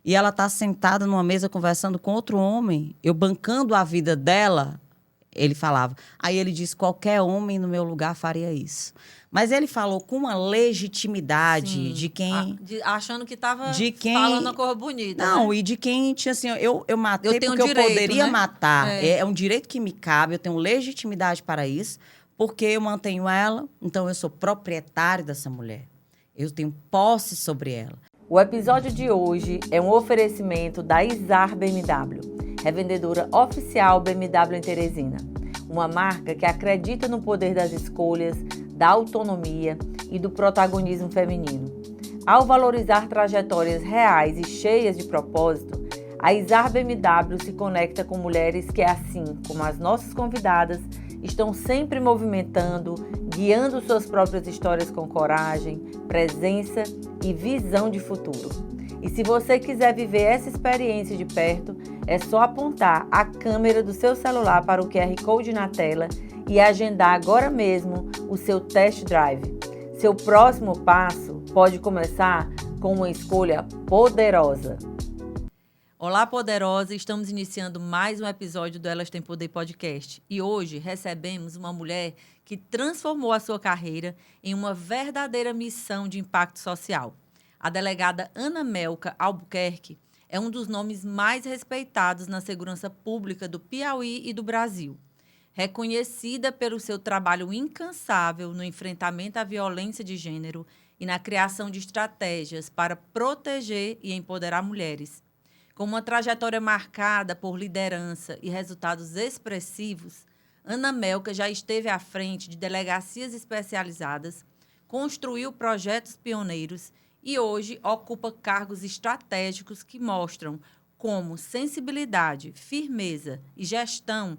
e ela está sentada numa mesa conversando com outro homem, eu bancando a vida dela, ele falava. Aí ele disse, qualquer homem no meu lugar faria isso. Mas ele falou com uma legitimidade Sim. de quem... Achando que estava De falando a quem... cor bonita, Não, né? e de quem tinha assim, eu matei Eu tenho porque eu direito, poderia né? matar. É um direito que me cabe, eu tenho legitimidade para isso, porque eu mantenho ela, então eu sou proprietário dessa mulher. Eu tenho posse sobre ela. O episódio de hoje é um oferecimento da Izar BMW, revendedora oficial BMW em Teresina. Uma marca que acredita no poder das escolhas, da autonomia e do protagonismo feminino. Ao valorizar trajetórias reais e cheias de propósito, a Izar BMW se conecta com mulheres que, assim como as nossas convidadas, estão sempre movimentando, guiando suas próprias histórias com coragem, presença e visão de futuro. E se você quiser viver essa experiência de perto, é só apontar a câmera do seu celular para o QR Code na tela e agendar agora mesmo o seu test drive. Seu próximo passo pode começar com uma escolha poderosa. Olá, poderosa! Estamos iniciando mais um episódio do Elas Têm Poder Podcast. E hoje recebemos uma mulher que transformou a sua carreira em uma verdadeira missão de impacto social. A delegada Ana Melka Albuquerque é um dos nomes mais respeitados na segurança pública do Piauí e do Brasil. Reconhecida pelo seu trabalho incansável no enfrentamento à violência de gênero e na criação de estratégias para proteger e empoderar mulheres. Com uma trajetória marcada por liderança e resultados expressivos, Ana Melka já esteve à frente de delegacias especializadas, construiu projetos pioneiros e hoje ocupa cargos estratégicos que mostram como sensibilidade, firmeza e gestão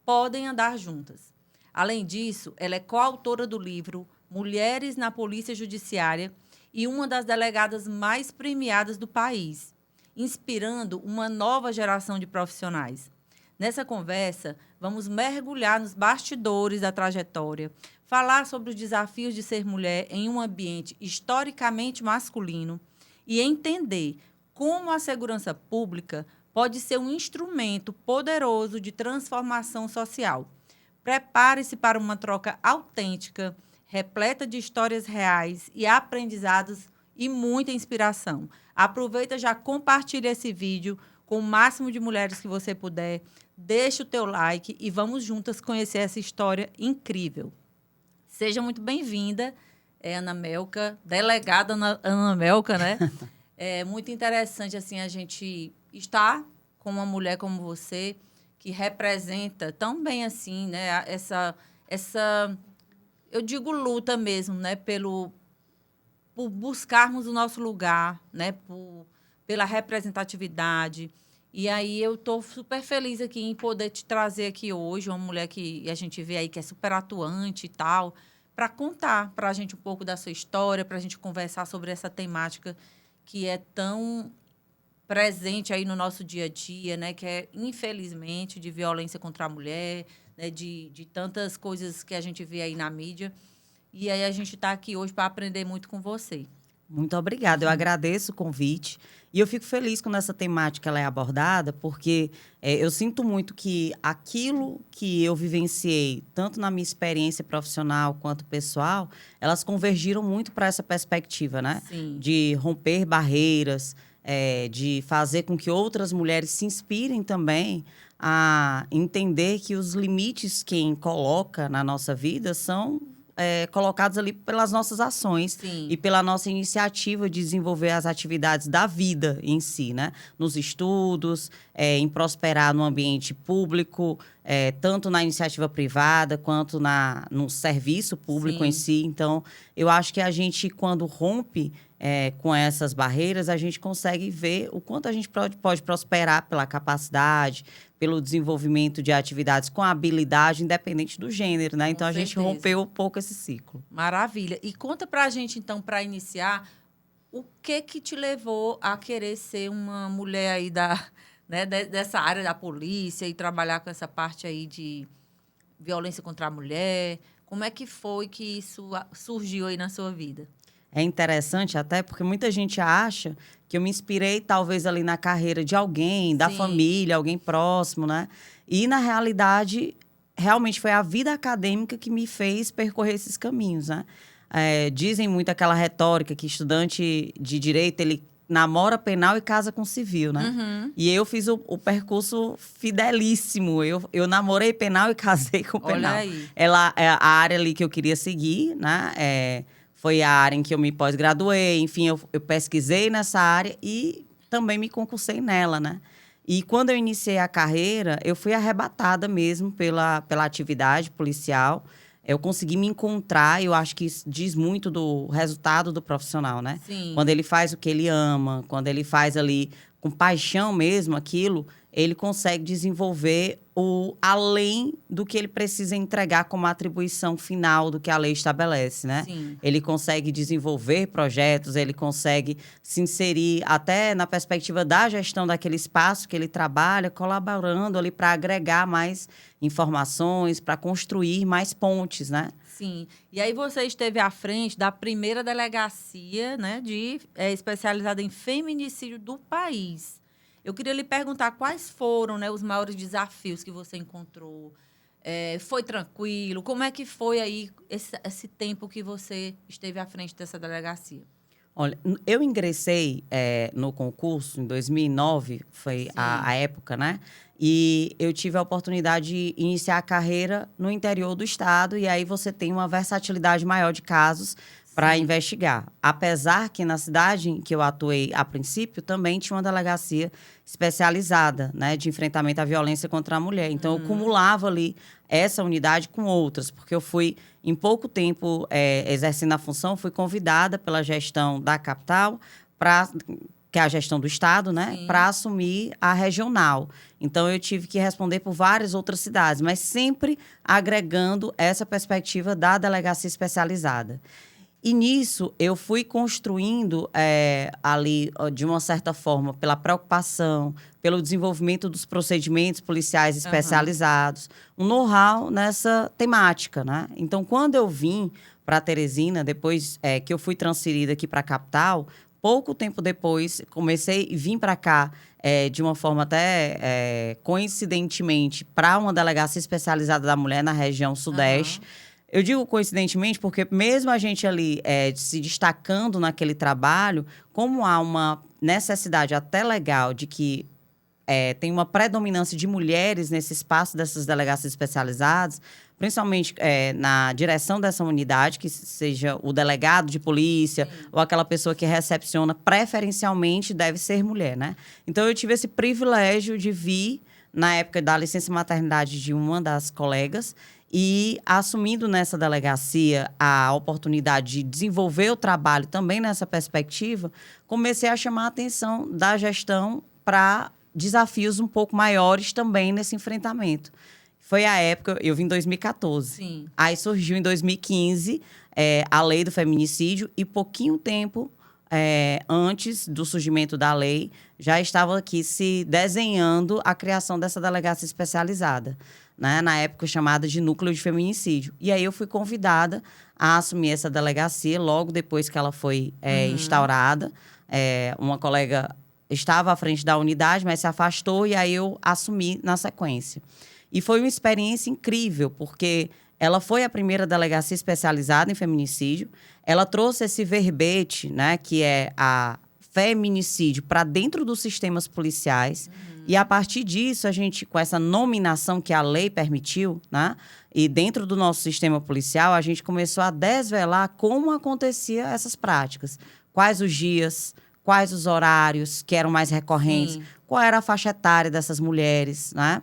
podem andar juntas. Além disso, ela é coautora do livro Mulheres na Polícia Judiciária e uma das delegadas mais premiadas do país, inspirando uma nova geração de profissionais. Nessa conversa, vamos mergulhar nos bastidores da trajetória, falar sobre os desafios de ser mulher em um ambiente historicamente masculino e entender como a segurança pública pode ser um instrumento poderoso de transformação social. Prepare-se para uma troca autêntica, repleta de histórias reais e aprendizados e muita inspiração. Aproveita, já compartilha esse vídeo com o máximo de mulheres que você puder. Deixa o teu like e vamos juntas conhecer essa história incrível. Seja muito bem-vinda, Ana Melka, delegada Ana Melka, né? É muito interessante assim a gente estar com uma mulher como você, que representa tão bem assim, né? Essa eu digo luta mesmo, né? Por buscarmos o nosso lugar, né? Pela representatividade. E aí eu estou super feliz aqui em poder te trazer aqui hoje uma mulher que a gente vê aí que é super atuante e tal, para contar para a gente um pouco da sua história, para a gente conversar sobre essa temática que é tão presente aí no nosso dia a dia, né? Que é, infelizmente, de violência contra a mulher, né? De tantas coisas que a gente vê aí na mídia. E aí a gente está aqui hoje para aprender muito com você. Muito obrigada, eu agradeço o convite e eu fico feliz quando essa temática ela é abordada, porque eu sinto muito que aquilo que eu vivenciei, tanto na minha experiência profissional quanto pessoal, elas convergiram muito para essa perspectiva, né? Sim. De romper barreiras, de fazer com que outras mulheres se inspirem também a entender que os limites que quem coloca na nossa vida são colocados ali pelas nossas ações. Sim. E pela nossa iniciativa de desenvolver as atividades da vida em si, né? Nos estudos, em prosperar no ambiente público, tanto na iniciativa privada quanto no serviço público. Sim. Em si. Então, eu acho que a gente, quando rompe com essas barreiras, a gente consegue ver o quanto a gente pode prosperar pela capacidade, pelo desenvolvimento de atividades com habilidade, independente do gênero, né? Então, a gente rompeu um pouco esse ciclo. Maravilha. E conta pra gente, então, para iniciar, o que te levou a querer ser uma mulher aí dessa área da polícia e trabalhar com essa parte aí de violência contra a mulher? Como é que foi que isso surgiu aí na sua vida? é interessante até porque muita gente acha que eu me inspirei talvez ali na carreira de alguém, da Sim. família, alguém próximo, né? E na realidade, realmente foi a vida acadêmica que me fez percorrer esses caminhos, né? Dizem muito aquela retórica que estudante de direito, ele namora penal e casa com civil, né? Uhum. E eu fiz o percurso fidelíssimo. Eu namorei penal e casei com Olha penal. aí. Ela é a área ali que eu queria seguir, né? Foi a área em que eu me pós-graduei. Enfim, eu pesquisei nessa área e também me concursei nela, né? E quando eu iniciei a carreira, eu fui arrebatada mesmo pela atividade policial. Eu consegui me encontrar, eu acho que isso diz muito do resultado do profissional, né? Sim. Quando ele faz o que ele ama, quando ele faz ali com paixão mesmo aquilo, ele consegue desenvolver o além do que ele precisa entregar como atribuição final do que a lei estabelece, né? Sim. Ele consegue desenvolver projetos, ele consegue se inserir até na perspectiva da gestão daquele espaço que ele trabalha, colaborando ali para agregar mais informações, para construir mais pontes, né? Sim. E aí você esteve à frente da primeira delegacia, né, especializada em feminicídio do país. Eu queria lhe perguntar quais foram, né, os maiores desafios que você encontrou. Foi tranquilo? Como é que foi aí esse tempo que você esteve à frente dessa delegacia? Olha, eu ingressei no concurso em 2009, foi a época, né? E eu tive a oportunidade de iniciar a carreira no interior do estado, e aí você tem uma versatilidade maior de casos para investigar. Apesar que na cidade em que eu atuei a princípio, também tinha uma delegacia especializada, né, de enfrentamento à violência contra a mulher. Então, eu cumulava ali essa unidade com outras, porque eu fui, em pouco tempo, exercendo a função, fui convidada pela gestão da capital que é a gestão do estado, né, para assumir a regional. Então, eu tive que responder por várias outras cidades, mas sempre agregando essa perspectiva da delegacia especializada. E nisso, eu fui construindo ali, de uma certa forma, pela preocupação, pelo desenvolvimento dos procedimentos policiais especializados, um know-how nessa temática, né? Então, quando eu vim para Teresina, depois que eu fui transferida aqui para a capital, pouco tempo depois, comecei e vim para cá de uma forma até coincidentemente para uma delegacia especializada da mulher na região sudeste. Eu digo coincidentemente porque mesmo a gente ali se destacando naquele trabalho, como há uma necessidade até legal de que tem uma predominância de mulheres nesse espaço dessas delegacias especializadas, principalmente na direção dessa unidade, que seja o delegado de polícia ou aquela pessoa que recepciona, preferencialmente deve ser mulher, né? Então, eu tive esse privilégio de vir, na época da licença maternidade de uma das colegas, e assumindo nessa delegacia a oportunidade de desenvolver o trabalho também nessa perspectiva, comecei a chamar a atenção da gestão para desafios um pouco maiores também nesse enfrentamento. Foi a época, eu vim em 2014. Sim. Aí surgiu em 2015 a lei do feminicídio e pouquinho tempo antes do surgimento da lei, já estava aqui se desenhando a criação dessa delegacia especializada, né? Na época chamada de Núcleo de Feminicídio. E aí eu fui convidada a assumir essa delegacia logo depois que ela foi instaurada. Uma colega estava à frente da unidade, mas se afastou e aí eu assumi na sequência. E foi uma experiência incrível, porque ela foi a primeira delegacia especializada em feminicídio. Ela trouxe esse verbete, né, que é a feminicídio, para dentro dos sistemas policiais. E a partir disso, a gente, com essa nominação que a lei permitiu, né, e dentro do nosso sistema policial, a gente começou a desvelar como acontecia essas práticas. Quais os dias, quais os horários que eram mais recorrentes, qual era a faixa etária dessas mulheres, né?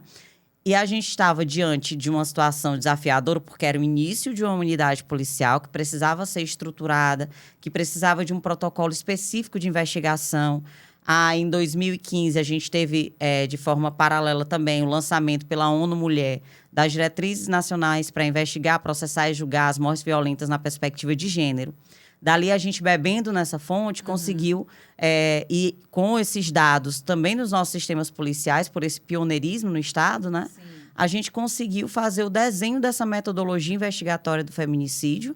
E a gente estava diante de uma situação desafiadora, porque era o início de uma unidade policial que precisava ser estruturada, que precisava de um protocolo específico de investigação. Em 2015, a gente teve, de forma paralela também, o lançamento pela ONU Mulher das diretrizes nacionais para investigar, processar e julgar as mortes violentas na perspectiva de gênero. Dali, a gente, bebendo nessa fonte, conseguiu, e com esses dados também nos nossos sistemas policiais, por esse pioneirismo no Estado, né? A gente conseguiu fazer o desenho dessa metodologia investigatória do feminicídio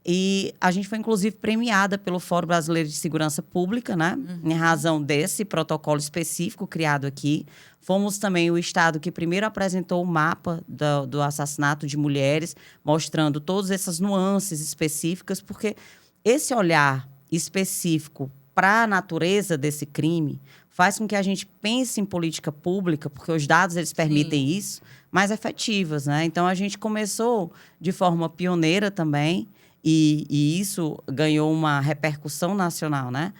E a gente foi, inclusive, premiada pelo Fórum Brasileiro de Segurança Pública, né? Em razão desse protocolo específico criado aqui. Fomos também o estado que primeiro apresentou o mapa do assassinato de mulheres, mostrando todas essas nuances específicas, porque esse olhar específico para a natureza desse crime faz com que a gente pense em política pública, porque os dados eles permitem isso, mais efetivas, né? Então, a gente começou de forma pioneira também, e isso ganhou uma repercussão nacional, né?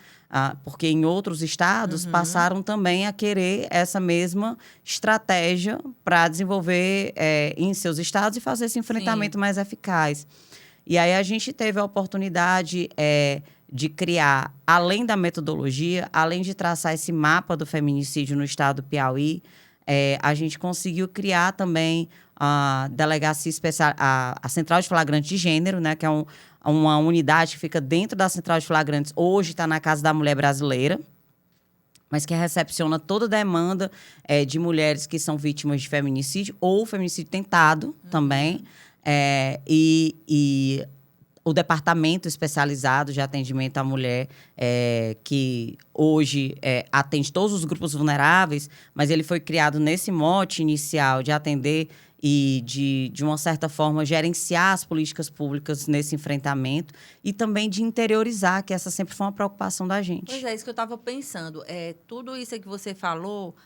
Porque em outros estados passaram também a querer essa mesma estratégia para desenvolver em seus estados e fazer esse enfrentamento mais eficaz. E aí a gente teve a oportunidade de criar, além da metodologia, além de traçar esse mapa do feminicídio no estado do Piauí, a gente conseguiu criar também a delegacia especial, a Central de Flagrantes de Gênero, né, que é uma unidade que fica dentro da Central de Flagrantes, hoje está na Casa da Mulher Brasileira, mas que recepciona toda demanda de mulheres que são vítimas de feminicídio ou feminicídio tentado também. E o departamento especializado de atendimento à mulher, que hoje atende todos os grupos vulneráveis, mas ele foi criado nesse mote inicial de atender e de uma certa forma, gerenciar as políticas públicas nesse enfrentamento e também de interiorizar, que essa sempre foi uma preocupação da gente. Pois é, isso que eu estava pensando. Tudo isso que você falou,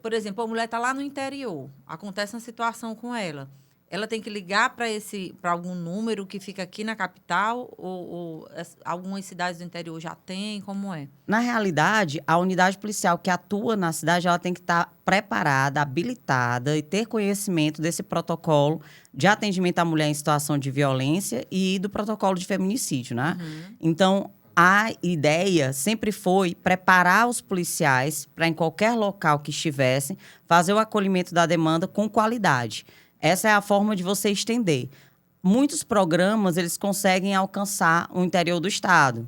por exemplo, a mulher está lá no interior, acontece uma situação com ela. Ela tem que ligar para algum número que fica aqui na capital ou algumas cidades do interior já tem? Como é? Na realidade, a unidade policial que atua na cidade, ela tem que estar preparada, habilitada e ter conhecimento desse protocolo de atendimento à mulher em situação de violência e do protocolo de feminicídio, né? Então, a ideia sempre foi preparar os policiais para, em qualquer local que estivessem, fazer o acolhimento da demanda com qualidade. Essa é a forma de você estender. Muitos programas, eles conseguem alcançar o interior do estado,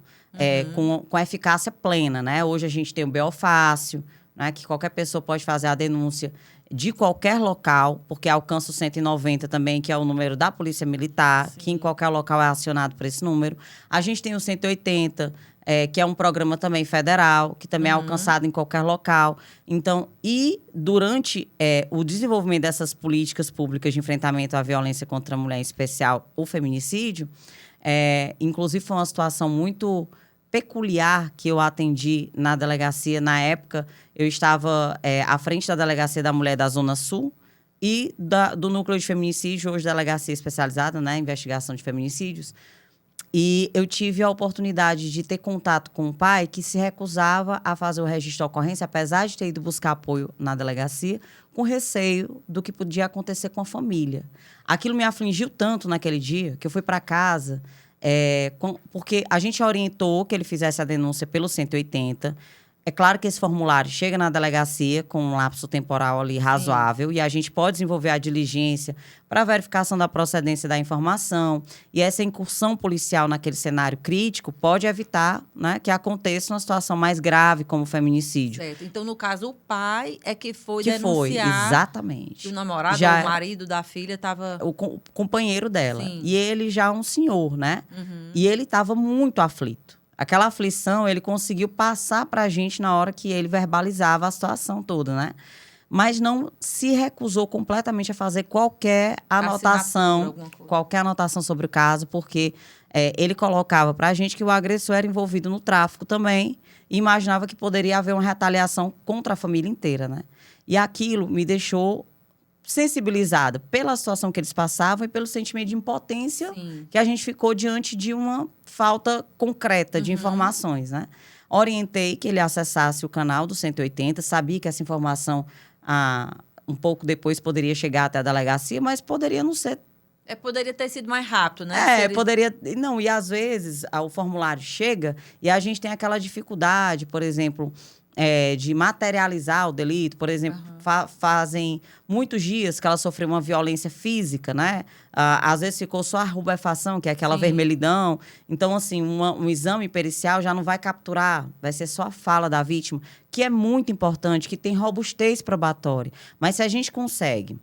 com eficácia plena, né? Hoje a gente tem o BO Fácil, né? Que qualquer pessoa pode fazer a denúncia de qualquer local, porque alcança o 190 também, que é o número da Polícia Militar, que em qualquer local é acionado por esse número. A gente tem o 180, que é um programa também federal, que também é alcançado em qualquer local. Então, e durante o desenvolvimento dessas políticas públicas de enfrentamento à violência contra a mulher, em especial o feminicídio, inclusive foi uma situação muito peculiar que eu atendi na delegacia. Na época, eu estava à frente da Delegacia da Mulher da Zona Sul e do Núcleo de Feminicídio, hoje Delegacia Especializada, né, Investigação de Feminicídios. E eu tive a oportunidade de ter contato com um pai que se recusava a fazer o registro da ocorrência, apesar de ter ido buscar apoio na delegacia, com receio do que podia acontecer com a família. Aquilo me afligiu tanto naquele dia, que eu fui para casa, porque a gente orientou que ele fizesse a denúncia pelo 180. É claro que esse formulário chega na delegacia com um lapso temporal ali razoável e a gente pode desenvolver a diligência para verificação da procedência da informação. E essa incursão policial naquele cenário crítico pode evitar, né, que aconteça uma situação mais grave como o feminicídio. Certo. Então, no caso, o pai é que foi denunciar exatamente. Que o namorado ou o marido da filha estava... O companheiro dela. Sim. E ele já é um senhor, né? E ele estava muito aflito. Aquela aflição, ele conseguiu passar para a gente na hora que ele verbalizava a situação toda, né? Mas não se recusou completamente a fazer qualquer anotação sobre o caso, porque ele colocava para a gente que o agressor era envolvido no tráfico também e imaginava que poderia haver uma retaliação contra a família inteira, né? E aquilo me deixou sensibilizada pela situação que eles passavam e pelo sentimento de impotência que a gente ficou diante de uma falta concreta de informações, né? Orientei que ele acessasse o canal do 180, sabia que essa informação um pouco depois poderia chegar até a delegacia, mas poderia não ser... Poderia ter sido mais rápido, né? Poderia... Não, e às vezes o formulário chega e a gente tem aquela dificuldade, por exemplo... de materializar o delito, por exemplo, fazem muitos dias que ela sofreu uma violência física, né? Às vezes ficou só a rubefação, que é aquela vermelhidão. Então, assim, um exame pericial já não vai capturar, vai ser só a fala da vítima, que é muito importante, que tem robustez probatória. Mas se a gente consegue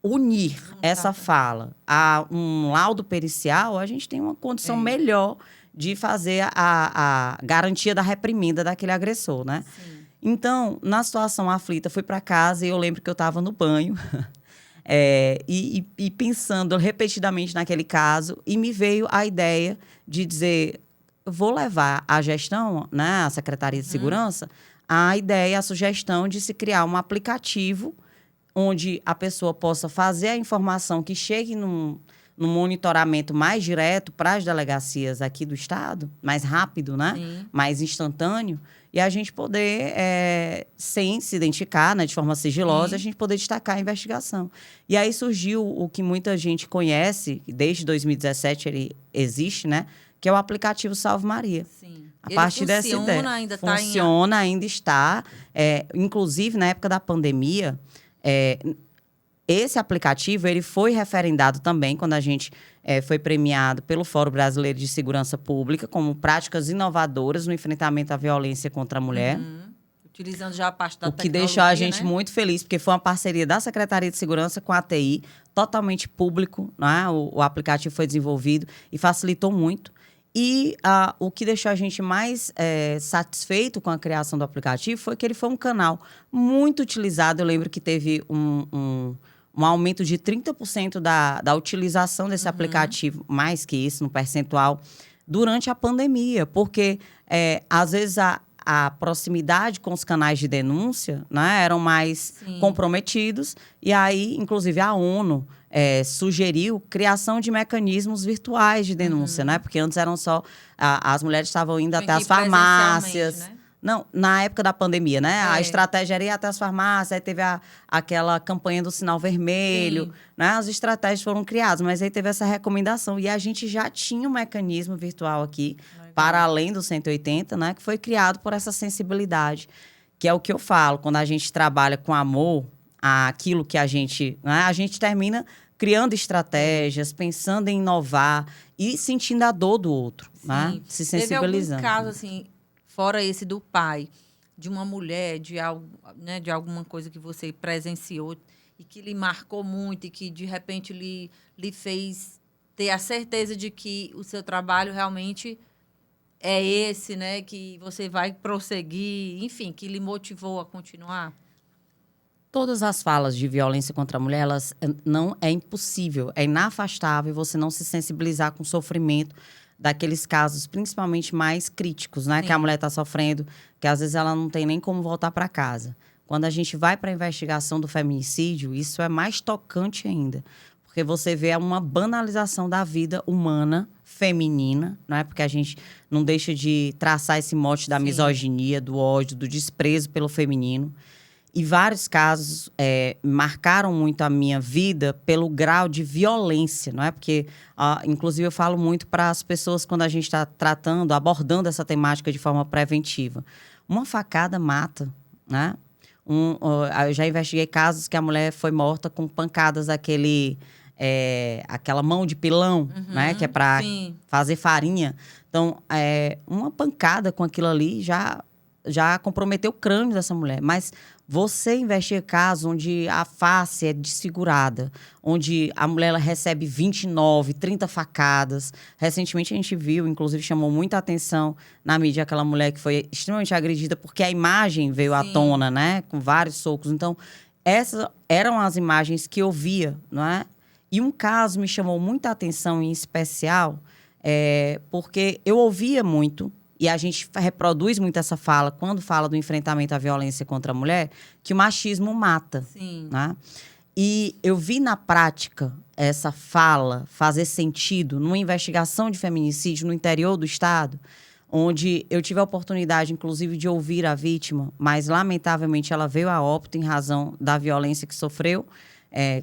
unir essa fala a um laudo pericial, a gente tem uma condição melhor de fazer a garantia da reprimenda daquele agressor, né? Sim. Então, na situação aflita, fui para casa e eu lembro que eu estava no banho e pensando repetidamente naquele caso, e me veio a ideia de dizer, vou levar à gestão, né, à Secretaria de Segurança, a ideia, a sugestão de se criar um aplicativo onde a pessoa possa fazer a informação que chegue num monitoramento mais direto para as delegacias aqui do estado, mais rápido, né? Sim. Mais instantâneo, e a gente poder, sem se identificar, né, de forma sigilosa, a gente poder destacar a investigação. E aí surgiu o que muita gente conhece, desde 2017 ele existe, né? Que é o aplicativo Salve Maria. Sim. A partir dessa ideia. Ainda Funciona, ainda está. Inclusive, na época da pandemia, esse aplicativo ele foi referendado também quando a gente foi premiado pelo Fórum Brasileiro de Segurança Pública como práticas inovadoras no enfrentamento à violência contra a mulher. Utilizando já a parte da O que tecnologia, deixou a gente né? muito feliz, porque foi uma parceria da Secretaria de Segurança com a TI, totalmente público, né? O aplicativo foi desenvolvido e facilitou muito. E o que deixou a gente mais satisfeito com a criação do aplicativo foi que ele foi um canal muito utilizado. Eu lembro que teve um aumento de 30% da utilização desse aplicativo, mais que isso, no percentual, durante a pandemia. Porque, às vezes, a proximidade com os canais de denúncia, né, eram mais comprometidos. E aí, inclusive, a ONU sugeriu criação de mecanismos virtuais de denúncia, né? Porque antes eram só... as mulheres estavam indo até as farmácias. Né? Não, na época da pandemia, né? A estratégia era ir até as farmácias, aí teve aquela campanha do sinal vermelho, né? As estratégias foram criadas, mas aí teve essa recomendação. E a gente já tinha um mecanismo virtual aqui, para além do 180, né? Que foi criado por essa sensibilidade, que é o que eu falo. Quando a gente trabalha com amor, aquilo que a gente... Né? A gente termina criando estratégias, pensando em inovar e sentindo a dor do outro, né? Se sensibilizando. Teve algum caso, assim... Fora esse do pai, de uma mulher, de alguma coisa que você presenciou e que lhe marcou muito e que, de repente, lhe fez ter a certeza de que o seu trabalho realmente é esse, né? Que você vai prosseguir, enfim, que lhe motivou a continuar? Todas as falas de violência contra a mulher, elas não é impossível, é inafastável você não se sensibilizar com o sofrimento daqueles casos, principalmente mais críticos, né? Que a mulher está sofrendo, que às vezes ela não tem nem como voltar para casa. Quando a gente vai para a investigação do feminicídio, isso é mais tocante ainda. Porque você vê uma banalização da vida humana feminina, não é? Porque a gente não deixa de traçar esse mote da misoginia, do ódio, do desprezo pelo feminino. E vários casos marcaram muito a minha vida pelo grau de violência, não é? Porque, inclusive, eu falo muito para as pessoas quando a gente está tratando, abordando essa temática de forma preventiva. Uma facada mata, né? Eu já investiguei casos que a mulher foi morta com pancadas aquela mão de pilão, né? Que é para fazer farinha. Então, uma pancada com aquilo ali já comprometeu o crânio dessa mulher. Mas você investiga casos onde a face é desfigurada, onde a mulher ela recebe 29, 30 facadas. Recentemente a gente viu, inclusive chamou muita atenção na mídia, aquela mulher que foi extremamente agredida porque a imagem veio à tona, né? Com vários socos. Então, essas eram as imagens que eu via, não é? E um caso me chamou muita atenção em especial, porque eu ouvia muito, e a gente reproduz muito essa fala quando fala do enfrentamento à violência contra a mulher, que o machismo mata. Né? E eu vi na prática essa fala fazer sentido numa investigação de feminicídio no interior do estado, onde eu tive a oportunidade, inclusive, de ouvir a vítima, mas, lamentavelmente, ela veio a óbito em razão da violência que sofreu,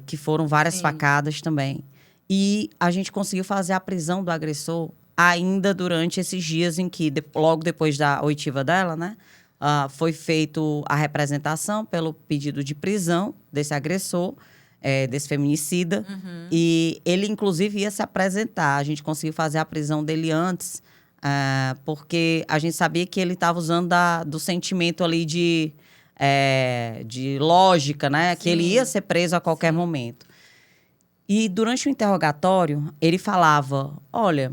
que foram várias facadas também. E a gente conseguiu fazer a prisão do agressor ainda durante esses dias em que, logo depois da oitiva dela, né, foi feito a representação pelo pedido de prisão desse agressor, desse feminicida. E ele, inclusive, ia se apresentar. A gente conseguiu fazer a prisão dele antes, porque a gente sabia que ele estava usando do sentimento ali de lógica, né? Que ele ia ser preso a qualquer momento. E durante o interrogatório, ele falava, olha,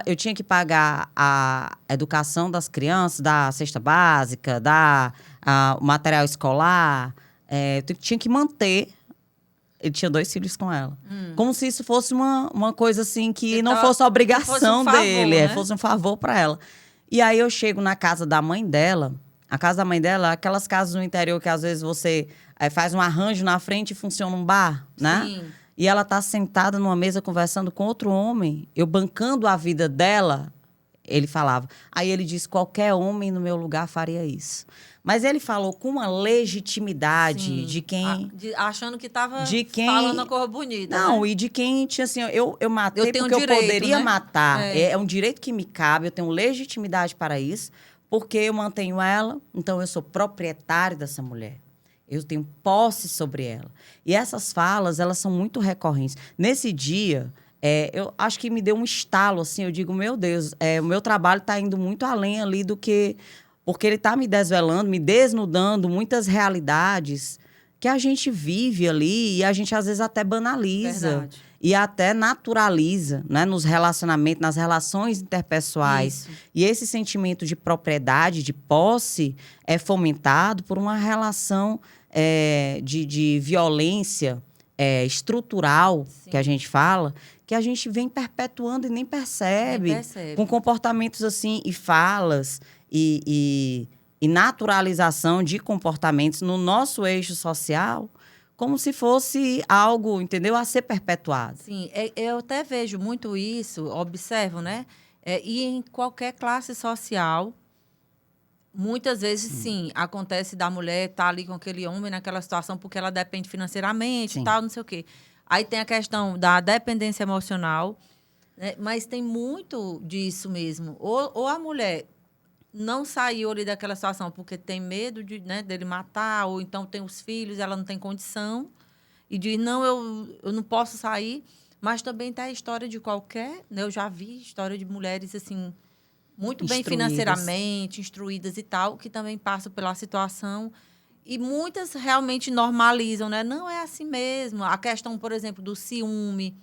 eu tinha que pagar a educação das crianças, da cesta básica, o material escolar, eu tinha que manter. Ele tinha 2 filhos com ela. Como se isso fosse uma coisa assim que não fosse obrigação dele, né? Fosse um favor para ela. E aí eu chego na casa da mãe dela. A casa da mãe dela, aquelas casas no interior que às vezes você faz um arranjo na frente e funciona um bar, né? Sim. E ela tá sentada numa mesa conversando com outro homem, eu bancando a vida dela, ele falava. Aí ele disse, qualquer homem no meu lugar faria isso. Mas ele falou com uma legitimidade. Sim. De quem... achando que estava falando uma coisa bonita. Não, né? e de quem tinha assim, eu matei Eu tenho porque direito, eu poderia né? matar. É um direito que me cabe, eu tenho legitimidade para isso, porque eu mantenho ela, então eu sou proprietário dessa mulher. Eu tenho posse sobre ela. E essas falas, elas são muito recorrentes. Nesse dia, eu acho que me deu um estalo, assim, eu digo, meu Deus, o meu trabalho está indo muito além ali do que... Porque ele está me desvelando, me desnudando muitas realidades que a gente vive ali e a gente, às vezes, até banaliza. Verdade. E até naturaliza, né? Nos relacionamentos, nas relações interpessoais. Isso. E esse sentimento de propriedade, de posse, é fomentado por uma relação de violência estrutural, Sim. que a gente fala, que a gente vem perpetuando e nem percebe. Com comportamentos assim e falas e naturalização de comportamentos no nosso eixo social, como se fosse algo, entendeu? A ser perpetuado. Sim, eu até vejo muito isso, observo, né? E em qualquer classe social, muitas vezes, sim, acontece da mulher estar ali com aquele homem naquela situação porque ela depende financeiramente e tal, não sei o quê. Aí tem a questão da dependência emocional, né? Mas tem muito disso mesmo. Ou a mulher não saiu ali daquela situação porque tem medo dele matar, ou então tem os filhos, ela não tem condição, e diz, não, eu não posso sair. Mas também tem a história de qualquer... Né? Eu já vi história de mulheres, assim, muito bem financeiramente, instruídas e tal, que também passam pela situação. E muitas realmente normalizam, né? Não é assim mesmo. A questão, por exemplo, do ciúme,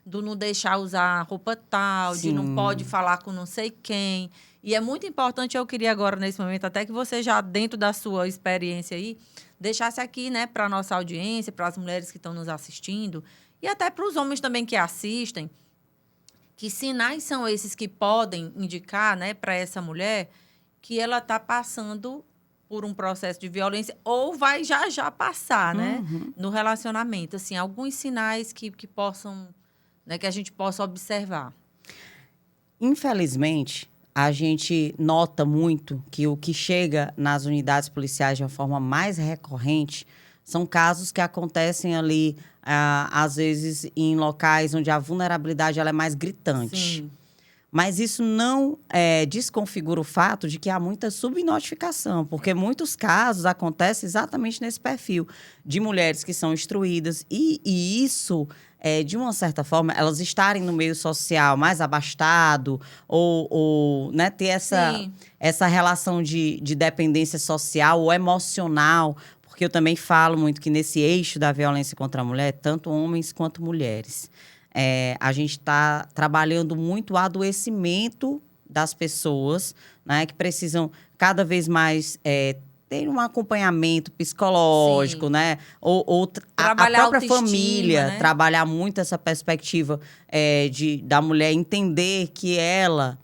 do não deixar usar roupa tal, Sim. de não pode falar com não sei quem. E é muito importante, eu queria agora, nesse momento, até que você já, dentro da sua experiência aí, deixasse aqui, né, para a nossa audiência, para as mulheres que estão nos assistindo, e até para os homens também que assistem, que sinais são esses que podem indicar, né, para essa mulher que ela está passando por um processo de violência ou vai já passar, né, no relacionamento. Assim, alguns sinais que possam, né, que a gente possa observar. Infelizmente, a gente nota muito que o que chega nas unidades policiais de uma forma mais recorrente são casos que acontecem ali, às vezes, em locais onde a vulnerabilidade ela é mais gritante. Sim. Mas isso não desconfigura o fato de que há muita subnotificação, porque muitos casos acontecem exatamente nesse perfil de mulheres que são instruídas. E isso, de uma certa forma, elas estarem no meio social mais abastado ou né, ter essa relação de dependência social ou emocional, porque eu também falo muito que nesse eixo da violência contra a mulher, tanto homens quanto mulheres, a gente está trabalhando muito o adoecimento das pessoas, né, que precisam cada vez mais ter um acompanhamento psicológico, Sim. né? Ou a própria família, né? Trabalhar muito essa perspectiva da mulher entender que ela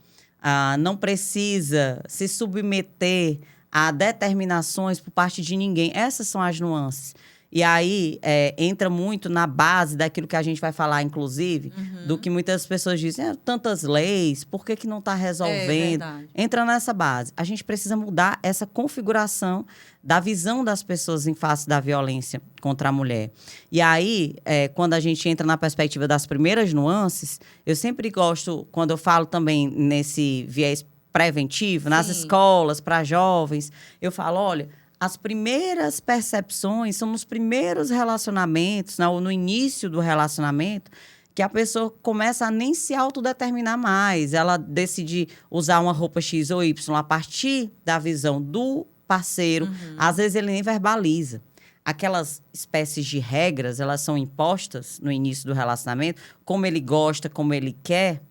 não precisa se submeter a determinações por parte de ninguém. Essas são as nuances. E aí, entra muito na base daquilo que a gente vai falar, inclusive, do que muitas pessoas dizem, tantas leis, por que não está resolvendo? Entra nessa base. A gente precisa mudar essa configuração da visão das pessoas em face da violência contra a mulher. E aí, quando a gente entra na perspectiva das primeiras nuances, eu sempre gosto, quando eu falo também nesse viés preventivo, nas escolas, para jovens, eu falo, olha, as primeiras percepções são nos primeiros relacionamentos, ou no início do relacionamento, que a pessoa começa a nem se autodeterminar mais. Ela decide usar uma roupa X ou Y a partir da visão do parceiro. Às vezes ele nem verbaliza. aquelas espécies de regras, elas são impostas no início do relacionamento, como ele gosta, como ele quer,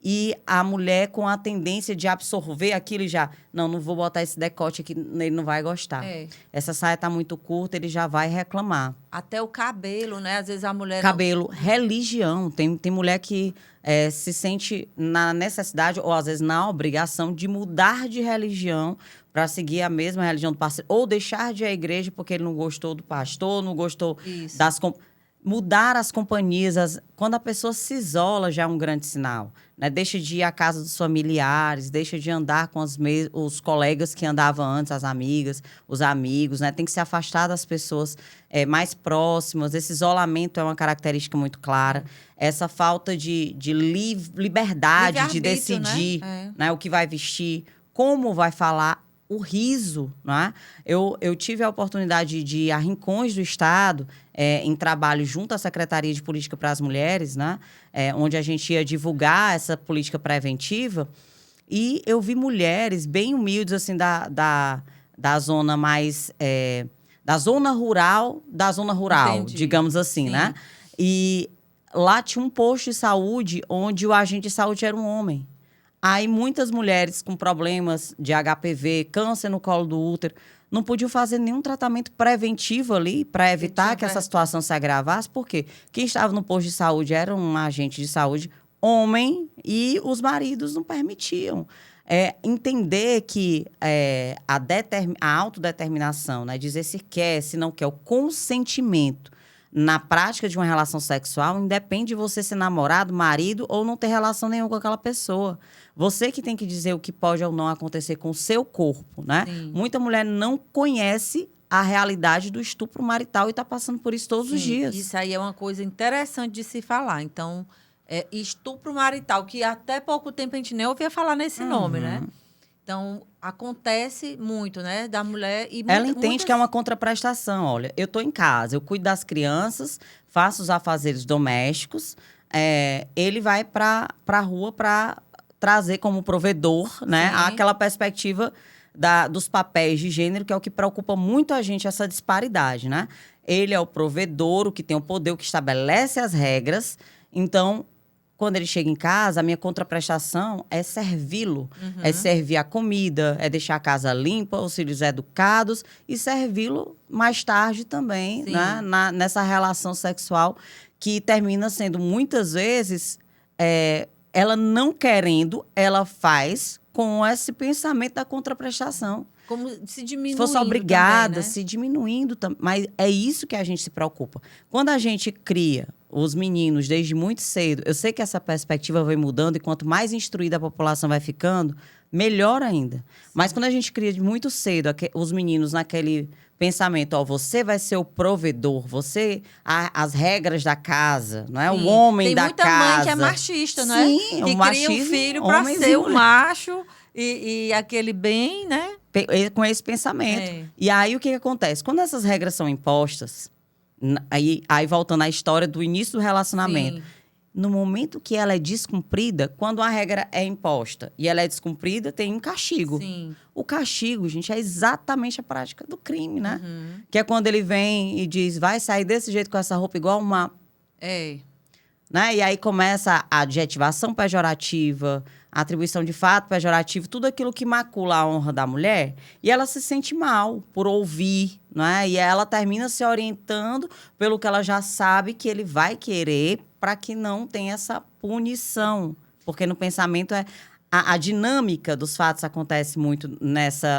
e a mulher com a tendência de absorver aquilo e já, não vou botar esse decote aqui, ele não vai gostar. Essa saia tá muito curta, ele já vai reclamar. Até o cabelo, né? Às vezes a mulher Cabelo, religião. Tem mulher que se sente na necessidade, ou às vezes na obrigação, de mudar de religião para seguir a mesma religião do parceiro. Ou deixar de ir à igreja porque ele não gostou do pastor, não gostou das... Mudar as companhias. Quando a pessoa se isola, já é um grande sinal. Né? Deixa de ir à casa dos familiares, deixa de andar com os colegas que andavam antes, as amigas, os amigos. Né? Tem que se afastar das pessoas mais próximas. Esse isolamento é uma característica muito clara. Essa falta de liberdade de decidir, né? O que vai vestir, como vai falar. O riso, né? Eu tive a oportunidade de ir a rincões do Estado, em trabalho junto à Secretaria de Política para as Mulheres, né? Onde a gente ia divulgar essa política preventiva. E eu vi mulheres bem humildes, assim, da zona mais... da zona rural, Entendi. digamos assim, Sim. né? E lá tinha um posto de saúde onde o agente de saúde era um homem. Aí, muitas mulheres com problemas de HPV, câncer no colo do útero, não podiam fazer nenhum tratamento preventivo ali para evitar que essa situação se agravasse. Por quê? Quem estava no posto de saúde era um agente de saúde homem e os maridos não permitiam. Entender que a autodeterminação, né, dizer se quer, se não quer, o consentimento na prática de uma relação sexual independe de você ser namorado, marido ou não ter relação nenhuma com aquela pessoa. Você que tem que dizer o que pode ou não acontecer com o seu corpo, né? Sim. Muita mulher não conhece a realidade do estupro marital e está passando por isso todos os dias. Isso aí é uma coisa interessante de se falar. Então, estupro marital, que até pouco tempo a gente nem ouvia falar nesse nome, né? Então, acontece muito, né? Da mulher... Ela entende que é uma contraprestação. Olha, eu estou em casa, eu cuido das crianças, faço os afazeres domésticos, ele vai para a rua para trazer como provedor, né? Aquela perspectiva dos papéis de gênero, que é o que preocupa muito a gente, essa disparidade, né? Ele é o provedor, o que tem o poder, o que estabelece as regras. Então, quando ele chega em casa, a minha contraprestação é servi-lo. É servir a comida, é deixar a casa limpa, os filhos educados e servi-lo mais tarde também, né? Nessa relação sexual que termina sendo, muitas vezes, ela não querendo, ela faz com esse pensamento da contraprestação. Como se diminuindo. Se fosse obrigada, também, né? se diminuindo também. Mas é isso que a gente se preocupa. Quando a gente cria os meninos desde muito cedo, eu sei que essa perspectiva vai mudando e quanto mais instruída a população vai ficando, melhor ainda. Mas quando a gente cria de muito cedo os meninos naquele pensamento, você vai ser o provedor, as regras da casa, não é? O homem da casa. Tem muita mãe que é machista, não é? Sim, que cria um filho para ser o macho e aquele bem, né? Com esse pensamento. E aí, o que acontece? Quando essas regras são impostas, aí voltando à história do início do relacionamento, no momento que ela é descumprida, quando a regra é imposta e ela é descumprida, tem um castigo. Sim. O castigo, gente, é exatamente a prática do crime, né? Que é quando ele vem e diz, vai sair desse jeito com essa roupa igual uma... Né? E aí começa a adjetivação pejorativa, a atribuição de fato pejorativo, tudo aquilo que macula a honra da mulher, e ela se sente mal por ouvir, né? E ela termina se orientando pelo que ela já sabe que ele vai querer para que não tenha essa punição. Porque no pensamento a dinâmica dos fatos acontece muito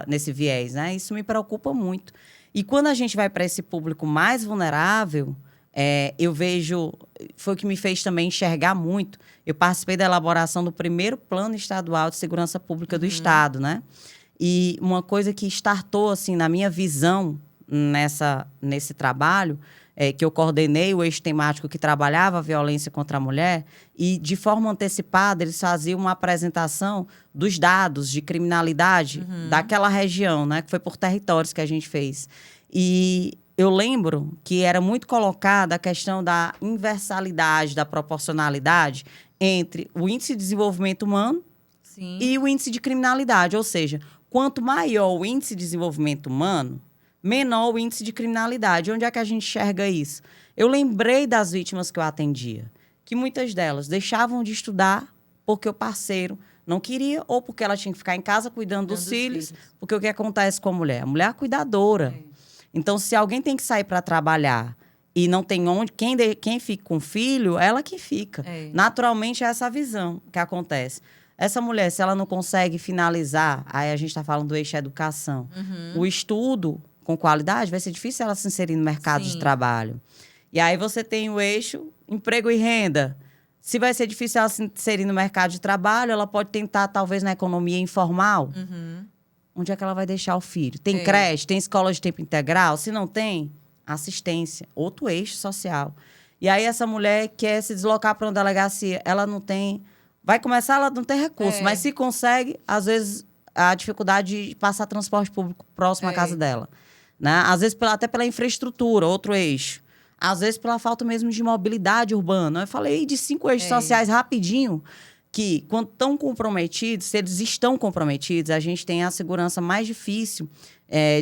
nesse viés, né? Isso me preocupa muito. E quando a gente vai para esse público mais vulnerável... eu vejo, foi o que me fez também enxergar muito. Eu participei da elaboração do primeiro Plano Estadual de Segurança Pública do Estado, né? E uma coisa que startou, assim, na minha visão nesse trabalho, que eu coordenei o eixo temático que trabalhava a violência contra a mulher, e de forma antecipada eles faziam uma apresentação dos dados de criminalidade daquela região, né? Que foi por territórios que a gente fez. E... eu lembro que era muito colocada a questão da inversalidade, da proporcionalidade entre o índice de desenvolvimento humano e o índice de criminalidade. Ou seja, quanto maior o índice de desenvolvimento humano, menor o índice de criminalidade. Onde é que a gente enxerga isso? Eu lembrei das vítimas que eu atendia, que muitas delas deixavam de estudar porque o parceiro não queria ou porque ela tinha que ficar em casa cuidando dos filhos. Porque o que acontece com a mulher? A mulher é a cuidadora. Então, se alguém tem que sair para trabalhar e não tem onde, quem fica com o filho, ela que fica. Naturalmente, é essa visão que acontece. Essa mulher, se ela não consegue finalizar, aí a gente está falando do eixo educação, o estudo com qualidade, vai ser difícil ela se inserir no mercado de trabalho. E aí você tem o eixo emprego e renda. Se vai ser difícil ela se inserir no mercado de trabalho, ela pode tentar, talvez, na economia informal. Onde é que ela vai deixar o filho? Tem creche? Tem escola de tempo integral? Se não tem, assistência. Outro eixo social. E aí essa mulher quer se deslocar para uma delegacia. Ela não tem... Vai começar, ela não tem recurso. Mas se consegue, às vezes, a dificuldade de passar transporte público próximo à casa dela. Né? Às vezes, até pela infraestrutura, outro eixo. Às vezes, pela falta mesmo de mobilidade urbana. Eu falei de 5 eixos sociais rapidinho, que, quando estão comprometidos, se eles estão comprometidos, a gente tem a segurança mais difícil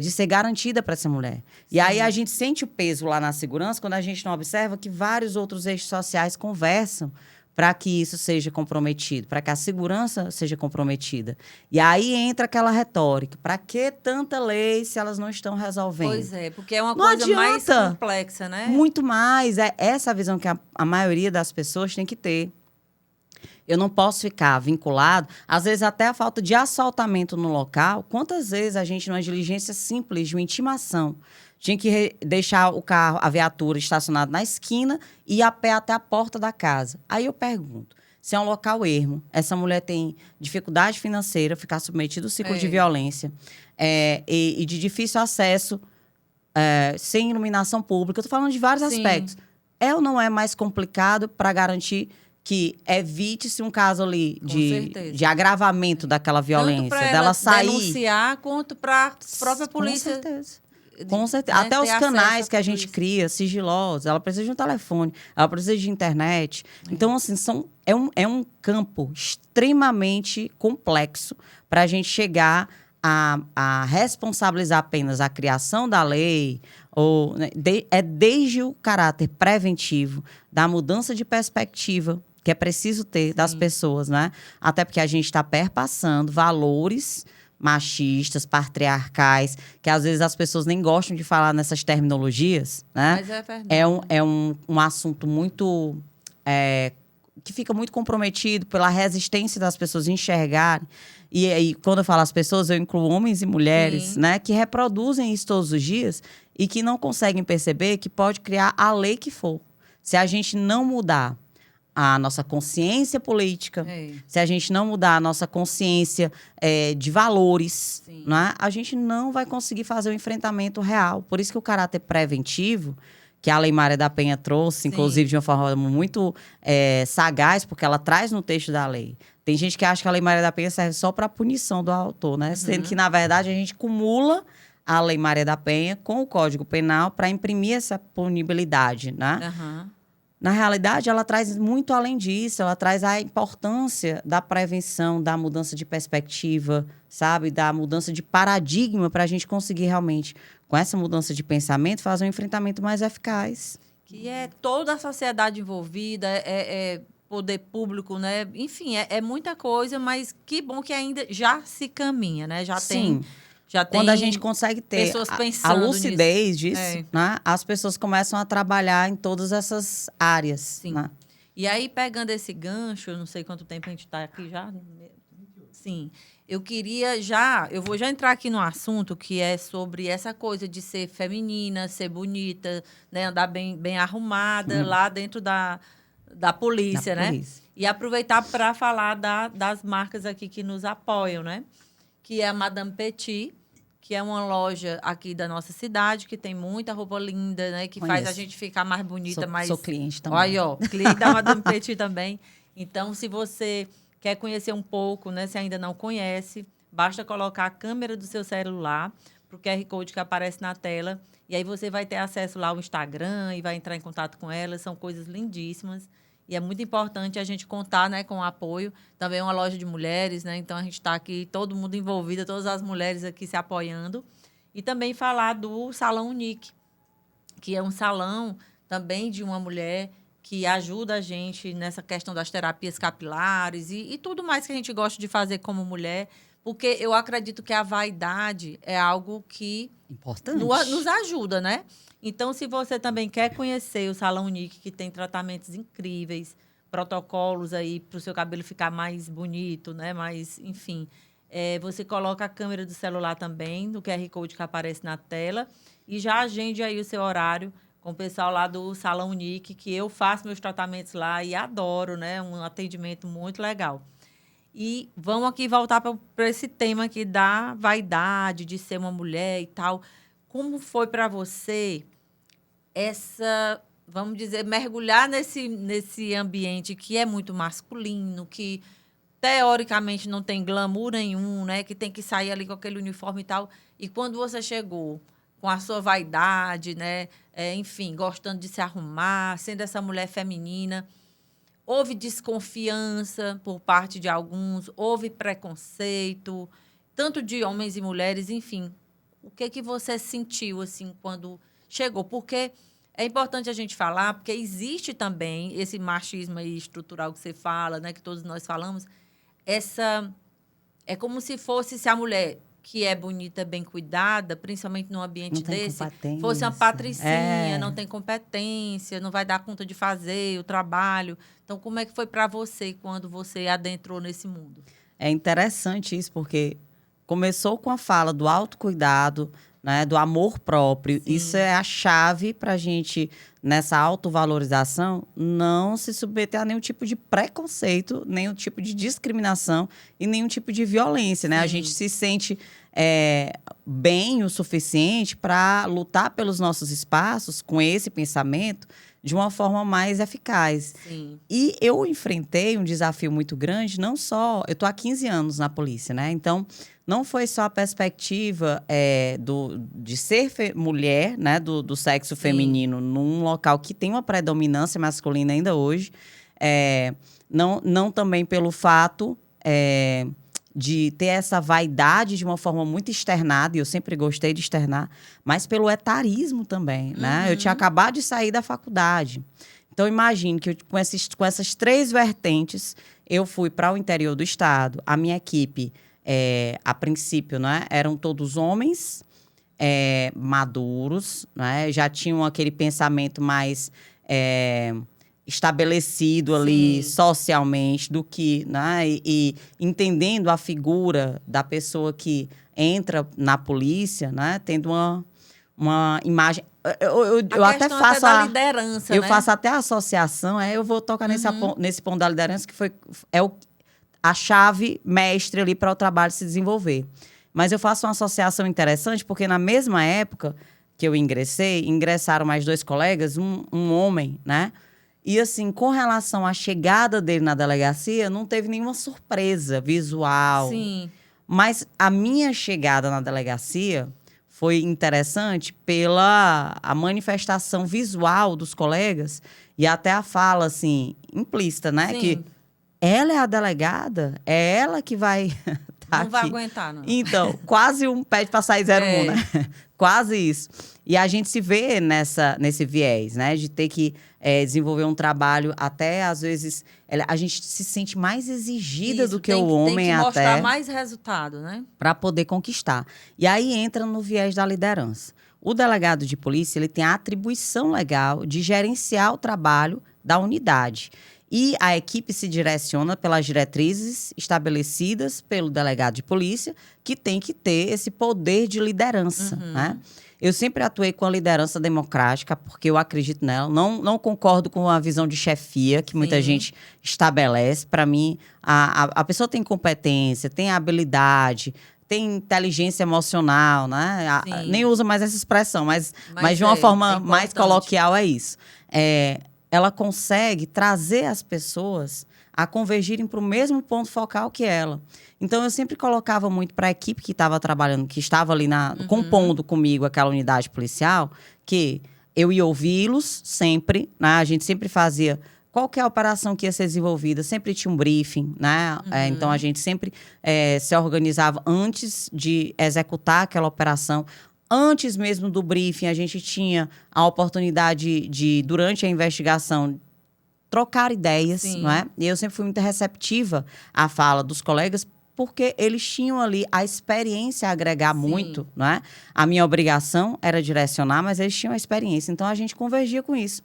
de ser garantida para essa mulher. E aí a gente sente o peso lá na segurança quando a gente não observa que vários outros eixos sociais conversam para que isso seja comprometido, para que a segurança seja comprometida. E aí entra aquela retórica. Para que tanta lei se elas não estão resolvendo? Pois é, porque é uma não coisa adianta. mais complexa, né? Muito mais. É essa a visão que a maioria das pessoas tem que ter. Eu não posso ficar vinculado, às vezes até a falta de assaltamento no local. Quantas vezes a gente, numa diligência simples de uma intimação, tinha que deixar o carro, a viatura estacionada na esquina e ir a pé até a porta da casa. Aí eu pergunto, se é um local ermo, essa mulher tem dificuldade financeira, ficar submetida ao ciclo de violência e de difícil acesso, sem iluminação pública. Eu estou falando de vários aspectos. É ou não é mais complicado para garantir que evite-se um caso ali de agravamento daquela violência, tanto dela sair... denunciar, quanto para a própria polícia... Com certeza. Com certeza. Né? Até os canais que a gente cria, sigilosos, ela precisa de um telefone, ela precisa de internet. Então, assim, é um campo extremamente complexo para a gente chegar a responsabilizar apenas a criação da lei, ou, né, desde o caráter preventivo, da mudança de perspectiva que é preciso ter das pessoas, né? Até porque a gente está perpassando valores machistas, patriarcais, que às vezes as pessoas nem gostam de falar nessas terminologias, né? Mas é verdade. É um assunto muito... que fica muito comprometido pela resistência das pessoas enxergarem. E aí, quando eu falo as pessoas, eu incluo homens e mulheres, né? Que reproduzem isso todos os dias e que não conseguem perceber que pode criar a lei que for. Se a gente não mudar a nossa consciência política, se a gente não mudar a nossa consciência de valores, né, a gente não vai conseguir fazer o enfrentamento real. Por isso que o caráter preventivo, que a Lei Maria da Penha trouxe, inclusive de uma forma muito sagaz, porque ela traz no texto da lei. Tem gente que acha que a Lei Maria da Penha serve só para a punição do autor, né? Sendo que, na verdade, a gente cumula a Lei Maria da Penha com o Código Penal para imprimir essa punibilidade, né? Na realidade, ela traz muito além disso. Ela traz a importância da prevenção, da mudança de perspectiva, sabe? Da mudança de paradigma para a gente conseguir realmente, com essa mudança de pensamento, fazer um enfrentamento mais eficaz. Que é toda a sociedade envolvida, poder público, né? Enfim, é muita coisa, mas que bom que ainda já se caminha, né? Já tem... Quando a gente consegue ter a lucidez nisso. disso, né, as pessoas começam a trabalhar em todas essas áreas. Né? E aí, pegando esse gancho, eu não sei quanto tempo a gente está aqui já. Sim. Eu vou já entrar aqui no assunto que é sobre essa coisa de ser feminina, ser bonita, né, andar bem arrumada lá dentro da polícia, né? Polícia. E aproveitar para falar das marcas aqui que nos apoiam, né? Que é a Madame Petit, que é uma loja aqui da nossa cidade, que tem muita roupa linda, né? Que faz a gente ficar mais bonita. Sou cliente também. Olha, ó, cliente da Madame Petit também. Então, se você quer conhecer um pouco, né? Se ainda não conhece, basta colocar a câmera do seu celular para o QR Code que aparece na tela. E aí você vai ter acesso lá ao Instagram e vai entrar em contato com ela. São coisas lindíssimas. E é muito importante a gente contar, né, com o apoio. Também é uma loja de mulheres, né? Então, a gente está aqui, todo mundo envolvido, todas as mulheres aqui se apoiando. E também falar do Salão Unique, que é um salão também de uma mulher que ajuda a gente nessa questão das terapias capilares e tudo mais que a gente gosta de fazer como mulher, porque eu acredito que a vaidade é algo que Importante. nos ajuda, né? Então, se você também quer conhecer o Salão Unique, que tem tratamentos incríveis, protocolos aí para o seu cabelo ficar mais bonito, né? Mais, enfim, você coloca a câmera do celular também, do QR Code que aparece na tela, e já agende aí o seu horário com o pessoal lá do Salão Unique, que eu faço meus tratamentos lá e adoro, né? Um atendimento muito legal. E vamos aqui voltar para esse tema aqui da vaidade, de ser uma mulher e tal. Como foi para você vamos dizer, mergulhar nesse ambiente que é muito masculino, que teoricamente não tem glamour nenhum, né? Que tem que sair ali com aquele uniforme e tal. E quando você chegou com a sua vaidade, né? Enfim, gostando de se arrumar, sendo essa mulher feminina, houve desconfiança por parte de alguns, houve preconceito, tanto de homens e mulheres, enfim. O que você sentiu, assim, quando chegou? Porque é importante a gente falar, porque existe também esse machismo aí estrutural que você fala, né? Que todos nós falamos. É como se a mulher que é bonita, bem cuidada, principalmente num ambiente desse, fosse uma patricinha, não tem competência, não vai dar conta de fazer o trabalho. Então, como é que foi para você quando você adentrou nesse mundo? É interessante isso, porque começou com a fala do autocuidado, né, do amor próprio. Sim. Isso é a chave para a gente, nessa autovalorização, não se submeter a nenhum tipo de preconceito, nenhum tipo de discriminação e nenhum tipo de violência, né? A gente se sente bem o suficiente para lutar pelos nossos espaços com esse pensamento de uma forma mais eficaz. Sim. E eu enfrentei um desafio muito grande, não só... Eu estou há 15 anos na polícia, né? Então, não foi só a perspectiva de ser mulher, né? Do sexo feminino, num local que tem uma predominância masculina ainda hoje. Não também pelo fato de ter essa vaidade de uma forma muito externada, e eu sempre gostei de externar, mas pelo etarismo também, né? Eu tinha acabado de sair da faculdade. Então, imagine que com essas 3 vertentes, eu fui para o interior do estado. A minha equipe, a princípio, né, eram todos homens maduros, né? Já tinham aquele pensamento mais... estabelecido ali socialmente do que, né? E entendendo a figura da pessoa que entra na polícia, né? Tendo uma imagem... Eu até faço da liderança, eu né? faço até a associação, eu vou tocar nesse ponto da liderança, que a chave mestre ali para o trabalho se desenvolver. Mas eu faço uma associação interessante, porque na mesma época que eu ingressaram mais 2 colegas, um homem, né? E, assim, com relação à chegada dele na delegacia, não teve nenhuma surpresa visual. Sim. Mas a minha chegada na delegacia foi interessante pela a manifestação visual dos colegas e até a fala, assim, implícita, né? Sim. Que ela é a delegada, é ela que vai tá não aqui. Vai aguentar, não. Então, quase um pede para sair 01, né? Quase isso. E a gente se vê nesse viés, né? De ter que desenvolver um trabalho até, às vezes... A gente se sente mais exigida do que o homem até... Tem que mostrar mais resultado, né? Para poder conquistar. E aí entra no viés da liderança. O delegado de polícia, ele tem a atribuição legal de gerenciar o trabalho da unidade. E a equipe se direciona pelas diretrizes estabelecidas pelo delegado de polícia, que tem que ter esse poder de liderança, né? Eu sempre atuei com a liderança democrática, porque eu acredito nela. Não concordo com a visão de chefia que muita gente estabelece. Para mim, a pessoa tem competência, tem habilidade, tem inteligência emocional, né? Nem usa mais essa expressão, mas de uma forma mais coloquial é isso. Ela consegue trazer as pessoas a convergirem para o mesmo ponto focal que ela. Então, eu sempre colocava muito para a equipe que estava trabalhando, que estava ali compondo comigo aquela unidade policial, que eu ia ouvi-los sempre, né? A gente sempre fazia qualquer operação que ia ser desenvolvida, sempre tinha um briefing, né? Então, a gente sempre se organizava antes de executar aquela operação. Antes mesmo do briefing, a gente tinha a oportunidade de durante a investigação, trocar ideias, Sim. não é? E eu sempre fui muito receptiva à fala dos colegas, porque eles tinham ali a experiência a agregar Sim. muito, não é? A minha obrigação era direcionar, mas eles tinham a experiência. Então, a gente convergia com isso.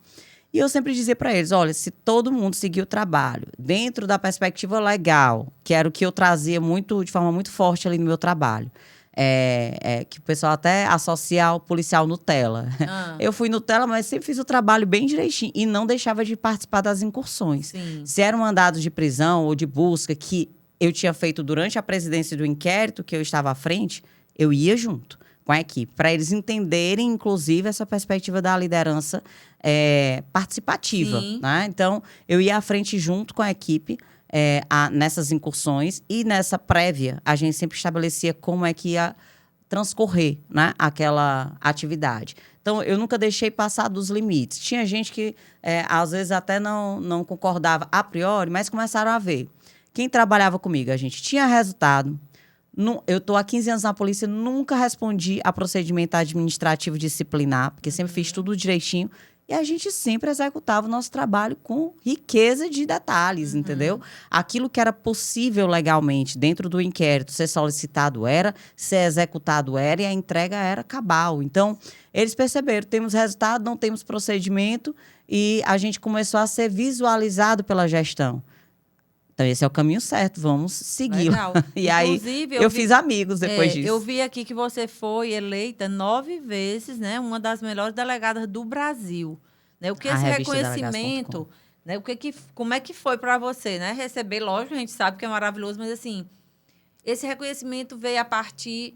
E eu sempre dizia para eles, olha, se todo mundo seguir o trabalho dentro da perspectiva legal, que era o que eu trazia muito, de forma muito forte ali no meu trabalho, que o pessoal até associa ao policial Nutella. Eu fui Nutella, mas sempre fiz o trabalho bem direitinho e não deixava de participar das incursões. Sim. Se era um mandado de prisão ou de busca que eu tinha feito durante a presidência do inquérito, que eu estava à frente, eu ia junto com a equipe, para eles entenderem, inclusive, essa perspectiva da liderança participativa. Né? Então, eu ia à frente junto com a equipe nessas incursões e nessa prévia, a gente sempre estabelecia como é que ia transcorrer, né, aquela atividade. Então, eu nunca deixei passar dos limites. Tinha gente que, às vezes, até não concordava a priori, mas começaram a ver. Quem trabalhava comigo, a gente tinha resultado. Eu estou há 15 anos na polícia, nunca respondi a procedimento administrativo disciplinar, porque sempre fiz tudo direitinho. E a gente sempre executava o nosso trabalho com riqueza de detalhes, entendeu? Aquilo que era possível legalmente dentro do inquérito ser solicitado era, ser executado era e a entrega era cabal. Então, eles perceberam, temos resultado, não temos procedimento e a gente começou a ser visualizado pela gestão. Então, esse é o caminho certo, vamos segui-lo. E inclusive, aí, eu fiz amigos depois disso. Eu vi aqui que você foi eleita 9 vezes, né, uma das melhores delegadas do Brasil. Né? O que esse reconhecimento, né, como é que foi para você, né? Receber, lógico, a gente sabe que é maravilhoso, mas assim, esse reconhecimento veio a partir...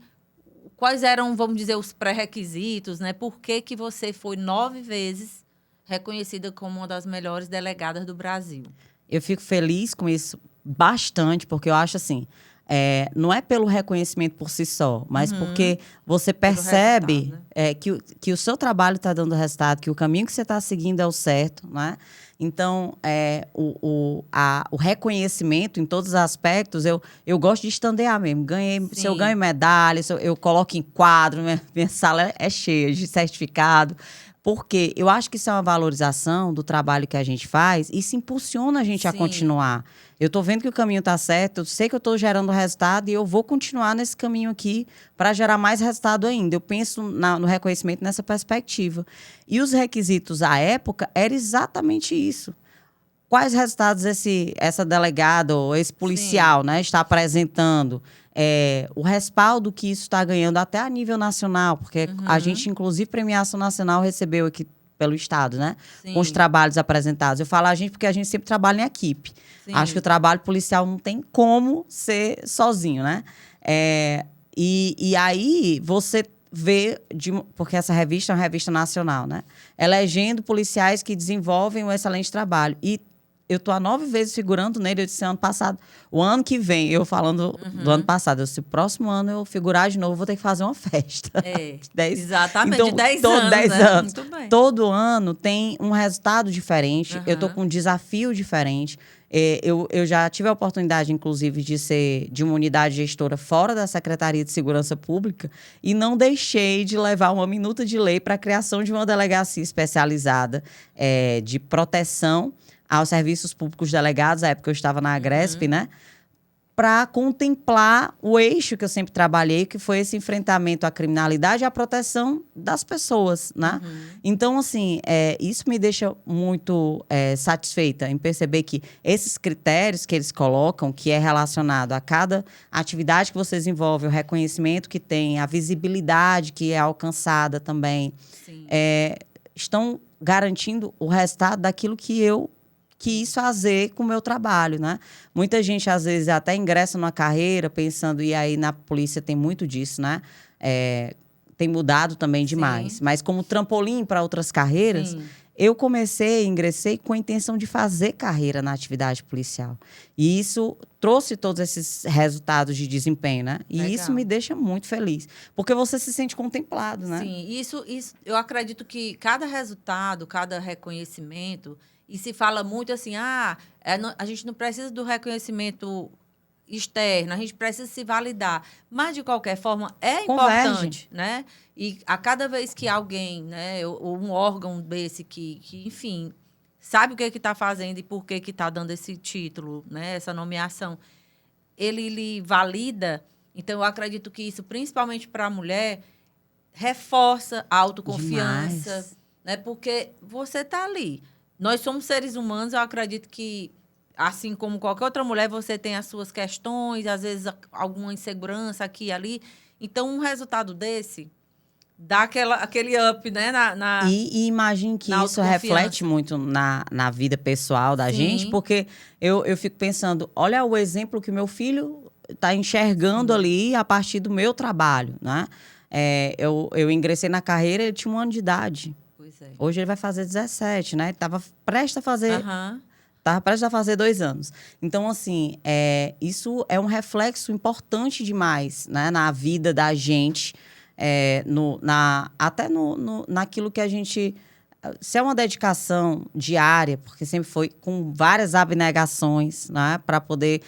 Quais eram, vamos dizer, os pré-requisitos, né? Por que você foi 9 vezes reconhecida como uma das melhores delegadas do Brasil? Eu fico feliz com isso bastante, porque eu acho assim, não é pelo reconhecimento por si só, mas porque você percebe que o seu trabalho está dando resultado, que o caminho que você está seguindo é o certo, né? Então, o reconhecimento em todos os aspectos, eu gosto de estandear mesmo. Se eu ganho medalha, se eu coloco em quadro, minha sala é cheia de certificado. Porque eu acho que isso é uma valorização do trabalho que a gente faz e isso impulsiona a gente a continuar. Eu estou vendo que o caminho está certo, eu sei que eu estou gerando resultado e eu vou continuar nesse caminho aqui para gerar mais resultado ainda. Eu penso no reconhecimento nessa perspectiva. E os requisitos à época era exatamente isso. Quais resultados essa delegada ou esse policial, né, está apresentando? O respaldo que isso está ganhando até a nível nacional, porque a gente, inclusive, premiação nacional recebeu aqui pelo Estado, né? Com os trabalhos apresentados. Eu falo a gente porque a gente sempre trabalha em equipe. Acho que o trabalho policial não tem como ser sozinho, né? E aí você vê, porque essa revista é uma revista nacional, né? Elegendo policiais que desenvolvem um excelente trabalho. E eu estou há 9 vezes figurando nele. Eu disse ano passado, o ano que vem, eu falando do ano passado, eu disse, o próximo ano eu figurar de novo, eu vou ter que fazer uma festa. Exatamente, então, de 10 anos. 10 né? anos. Muito bem. Todo ano tem um resultado diferente, eu estou com um desafio diferente. Eu já tive a oportunidade, inclusive, de ser de uma unidade gestora fora da Secretaria de Segurança Pública e não deixei de levar uma minuta de lei para a criação de uma delegacia especializada de proteção aos serviços públicos delegados, à época eu estava na Agresp, né? Para contemplar o eixo que eu sempre trabalhei, que foi esse enfrentamento à criminalidade e à proteção das pessoas, né? Então, assim, isso me deixa muito satisfeita em perceber que esses critérios que eles colocam, que é relacionado a cada atividade que você desenvolve, o reconhecimento que tem, a visibilidade que é alcançada também, estão garantindo o resultado daquilo que eu quis fazer com o meu trabalho, né? Muita gente, às vezes, até ingressa numa carreira pensando, e aí na polícia tem muito disso, né? Tem mudado também demais. Mas como trampolim para outras carreiras, eu ingressei com a intenção de fazer carreira na atividade policial. E isso trouxe todos esses resultados de desempenho, né? E isso me deixa muito feliz. Porque você se sente contemplado, né? Sim, isso eu acredito que cada resultado, cada reconhecimento... E se fala muito assim, a gente não precisa do reconhecimento externa, a gente precisa se validar. Mas, de qualquer forma, é Converge. importante, né? E a cada vez que alguém, né, ou um órgão desse que enfim, sabe o que está fazendo e por que está dando esse título, né, essa nomeação, ele lhe valida. Então, eu acredito que isso, principalmente para a mulher, reforça a autoconfiança, Demais. né? Porque você está ali. Nós somos seres humanos, eu acredito que, assim como qualquer outra mulher, você tem as suas questões, às vezes alguma insegurança aqui e ali. Então, um resultado desse dá aquele up, né? E imagine que na isso autoconfiança. reflete muito na vida pessoal da Sim. gente, porque eu fico pensando, olha o exemplo que o meu filho está enxergando ali a partir do meu trabalho, né? Eu ingressei na carreira, ele tinha 1 ano de idade. Pois é. Hoje ele vai fazer 17, né? Ele estava prestes a fazer... Aham. Estava prestes a fazer 2 anos. Então, assim, isso é um reflexo importante demais, né, na vida da gente, até naquilo que a gente... Se é uma dedicação diária, porque sempre foi com várias abnegações, né, para poder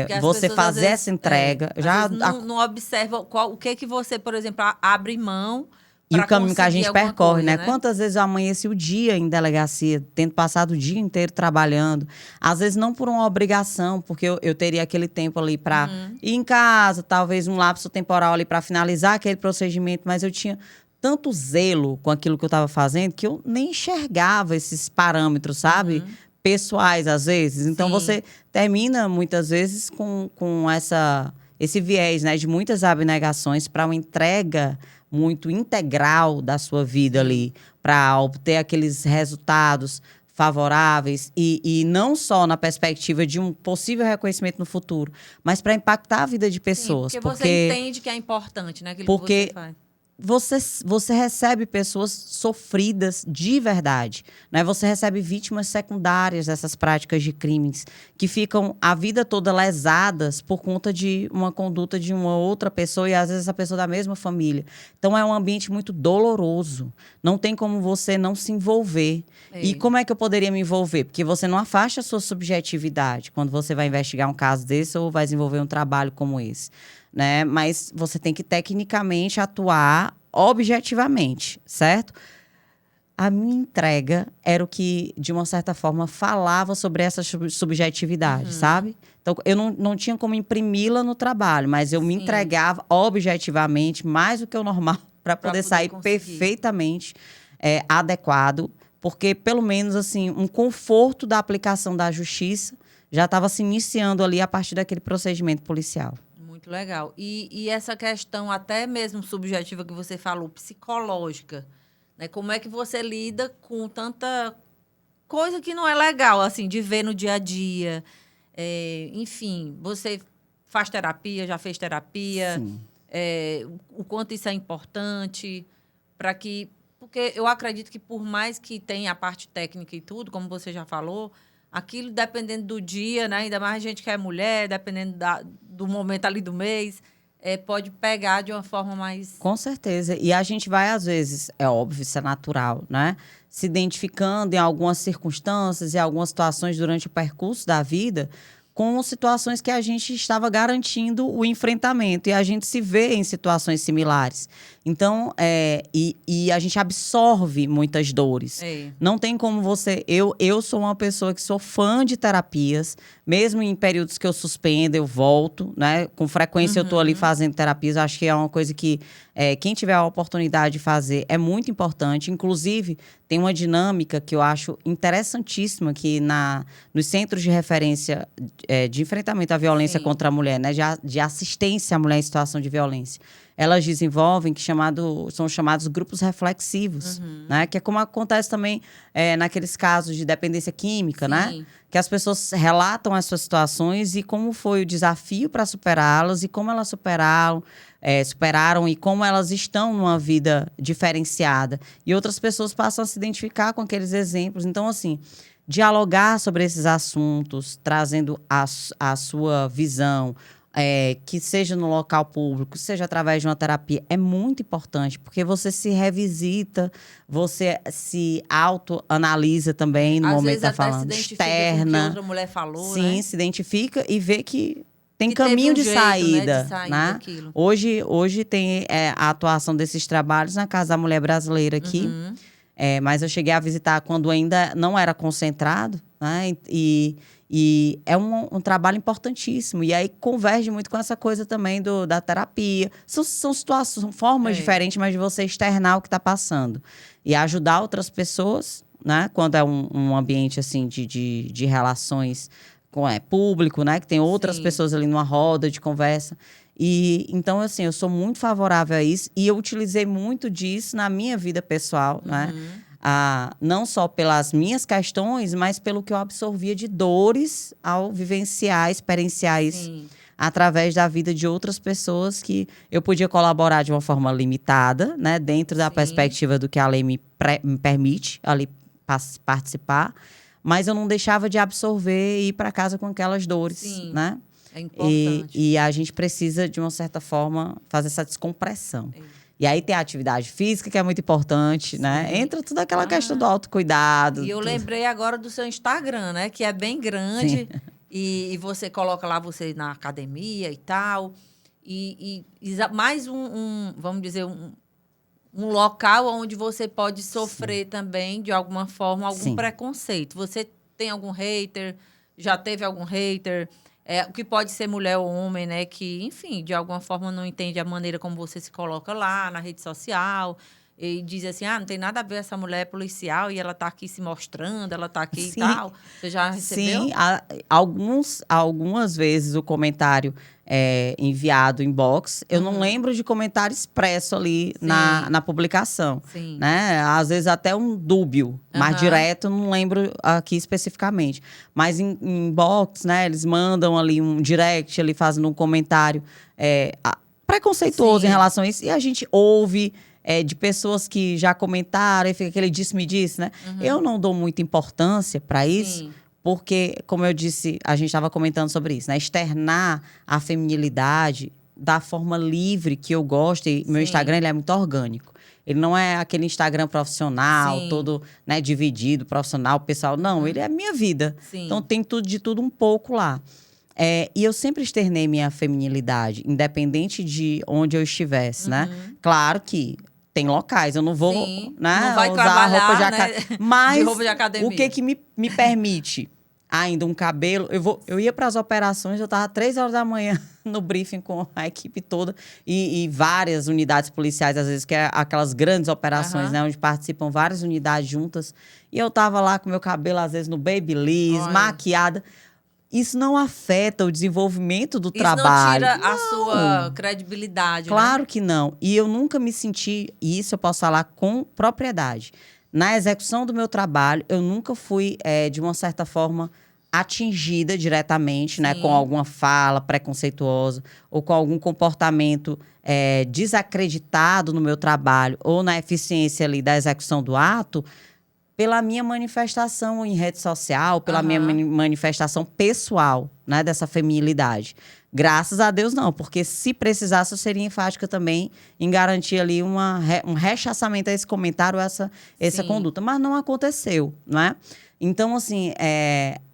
Porque as você pessoas, às fazer vezes, essa entrega. às vezes não observa o que você, por exemplo, abre mão E o pra caminho que a conseguir gente alguma percorre, coisa, né? Quantas vezes eu amanheci o dia em delegacia, tendo passado o dia inteiro trabalhando. Às vezes não por uma obrigação, porque eu teria aquele tempo ali para ir em casa, talvez um lapso temporal ali para finalizar aquele procedimento, mas eu tinha tanto zelo com aquilo que eu estava fazendo que eu nem enxergava esses parâmetros, sabe? Pessoais, às vezes. Então, Sim. você termina, muitas vezes, com esse viés, né? De muitas abnegações para uma entrega muito integral da sua vida ali, para obter aqueles resultados favoráveis e não só na perspectiva de um possível reconhecimento no futuro, mas para impactar a vida de pessoas. Sim, porque você entende que é importante, né? Aquilo que você faz. Você recebe pessoas sofridas de verdade, né? Você recebe vítimas secundárias dessas práticas de crimes que ficam a vida toda lesadas por conta de uma conduta de uma outra pessoa e às vezes essa pessoa da mesma família. Então é um ambiente muito doloroso. Não tem como você não se envolver. E como é que eu poderia me envolver? Porque você não afasta a sua subjetividade quando você vai investigar um caso desse ou vai desenvolver um trabalho como esse. Né? Mas você tem que tecnicamente atuar objetivamente, certo? A minha entrega era o que, de uma certa forma, falava sobre essa subjetividade, sabe? Então, eu não tinha como imprimi-la no trabalho, mas eu me entregava objetivamente, mais do que o normal, para poder sair perfeitamente adequado, porque, pelo menos, assim, um conforto da aplicação da justiça já estava se iniciando ali a partir daquele procedimento policial. Muito legal. E essa questão até mesmo subjetiva que você falou, psicológica, né? Como é que você lida com tanta coisa que não é legal, assim, de ver no dia a dia? Enfim, você faz terapia, já fez terapia? Sim. O quanto isso é importante para que... Porque eu acredito que por mais que tenha a parte técnica e tudo, como você já falou, aquilo dependendo do dia, né? Ainda mais a gente que é mulher, dependendo do momento ali do mês, pode pegar de uma forma mais... Com certeza. E a gente vai, às vezes, é óbvio, isso é natural, né? Se identificando em algumas circunstâncias e algumas situações durante o percurso da vida com situações que a gente estava garantindo o enfrentamento. E a gente se vê em situações similares. Então, e a gente absorve muitas dores. Não tem como você... Eu sou uma pessoa que sou fã de terapias. Mesmo em períodos que eu suspendo, eu volto, né? Com frequência eu estou ali fazendo terapias. Acho que é uma coisa que quem tiver a oportunidade de fazer é muito importante. Inclusive, tem uma dinâmica que eu acho interessantíssima que nos centros de referência de enfrentamento à violência contra a mulher, né? De assistência à mulher em situação de violência. Elas desenvolvem são chamados grupos reflexivos, né? Que é como acontece também naqueles casos de dependência química, né? Que as pessoas relatam as suas situações e como foi o desafio para superá-las e como elas superaram e como elas estão numa vida diferenciada. E outras pessoas passam a se identificar com aqueles exemplos. Então, assim, dialogar sobre esses assuntos, trazendo a sua visão, que seja no local público, seja através de uma terapia, é muito importante, porque você se revisita, você se autoanalisa também no momento que está falando. Às vezes até se identifica com o que outra mulher falou, Sim, né? se identifica e vê que tem que teve caminho um de jeito, saída, de sair né? daquilo. Hoje tem a atuação desses trabalhos na Casa da Mulher Brasileira aqui. Mas eu cheguei a visitar quando ainda não era concentrado, né? E é um trabalho importantíssimo. E aí converge muito com essa coisa também da terapia. São situações, são formas diferentes, mas de você externar o que está passando. E ajudar outras pessoas, né? Quando é um ambiente assim de relações com público, né? Que tem outras pessoas ali numa roda de conversa. E então, assim, eu sou muito favorável a isso. E eu utilizei muito disso na minha vida pessoal, né? Não só pelas minhas questões, mas pelo que eu absorvia de dores ao vivenciar, experienciar isso através da vida de outras pessoas que eu podia colaborar de uma forma limitada, né? Dentro da perspectiva do que a lei me permite ali participar. Mas eu não deixava de absorver e ir para casa com aquelas dores, né? É importante. E a gente precisa, de uma certa forma, fazer essa descompressão. E aí tem a atividade física, que é muito importante, né? Entra toda aquela questão do autocuidado. E eu lembrei agora do seu Instagram, né? Que é bem grande. E você coloca lá você na academia e tal. E mais vamos dizer, um local onde você pode sofrer também, de alguma forma, algum preconceito. Você tem algum hater? Já teve algum hater? O que pode ser mulher ou homem, né? Que, enfim, de alguma forma não entende a maneira como você se coloca lá na rede social. E diz assim, não tem nada a ver, essa mulher é policial e ela tá aqui se mostrando, ela tá aqui e tal. Você já recebeu? Sim, algumas vezes o comentário enviado inbox, eu não lembro de comentário expresso ali na publicação. Né? Às vezes até um dúbio, mais direto, não lembro aqui especificamente. Mas em inbox, né, eles mandam ali um direct, ali fazendo um comentário preconceituoso em relação a isso, e a gente ouve de pessoas que já comentaram, e fica aquele disse-me-disse, né? Eu não dou muita importância para isso, porque, como eu disse, a gente estava comentando sobre isso, né? Externar a feminilidade da forma livre que eu gosto, e meu Instagram ele é muito orgânico. Ele não é aquele Instagram profissional, todo, né, dividido, profissional, pessoal. Não, ele é a minha vida. Então, tem de tudo um pouco lá. E eu sempre externei minha feminilidade, independente de onde eu estivesse, né? Claro que tem locais, eu não vou né, não vai usar roupa de academia. Mas de roupa de academia. O que me permite ainda um cabelo... Eu ia para as operações, eu estava 3 horas da manhã no briefing com a equipe toda e várias unidades policiais, às vezes, que é aquelas grandes operações, né? Onde participam várias unidades juntas. E eu estava lá com meu cabelo, às vezes, no babyliss, maquiada. Isso não afeta o desenvolvimento do trabalho. Isso não tira a sua credibilidade, Claro que não. E eu nunca me senti, e isso eu posso falar com propriedade. Na execução do meu trabalho, eu nunca fui, de uma certa forma, atingida diretamente, né, com alguma fala preconceituosa ou com algum comportamento desacreditado no meu trabalho ou na eficiência ali da execução do ato, pela minha manifestação em rede social, pela minha manifestação pessoal, né, dessa feminilidade. Graças a Deus, não, porque se precisasse, eu seria enfática também em garantir ali um rechaçamento a esse comentário, essa conduta. Mas não aconteceu, né? Então, assim,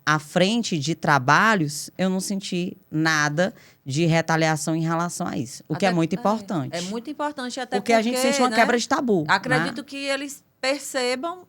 à frente de trabalhos, eu não senti nada de retaliação em relação a isso. O que é muito importante. É muito importante, até porque a gente sente uma quebra de tabu. Acredito que eles percebam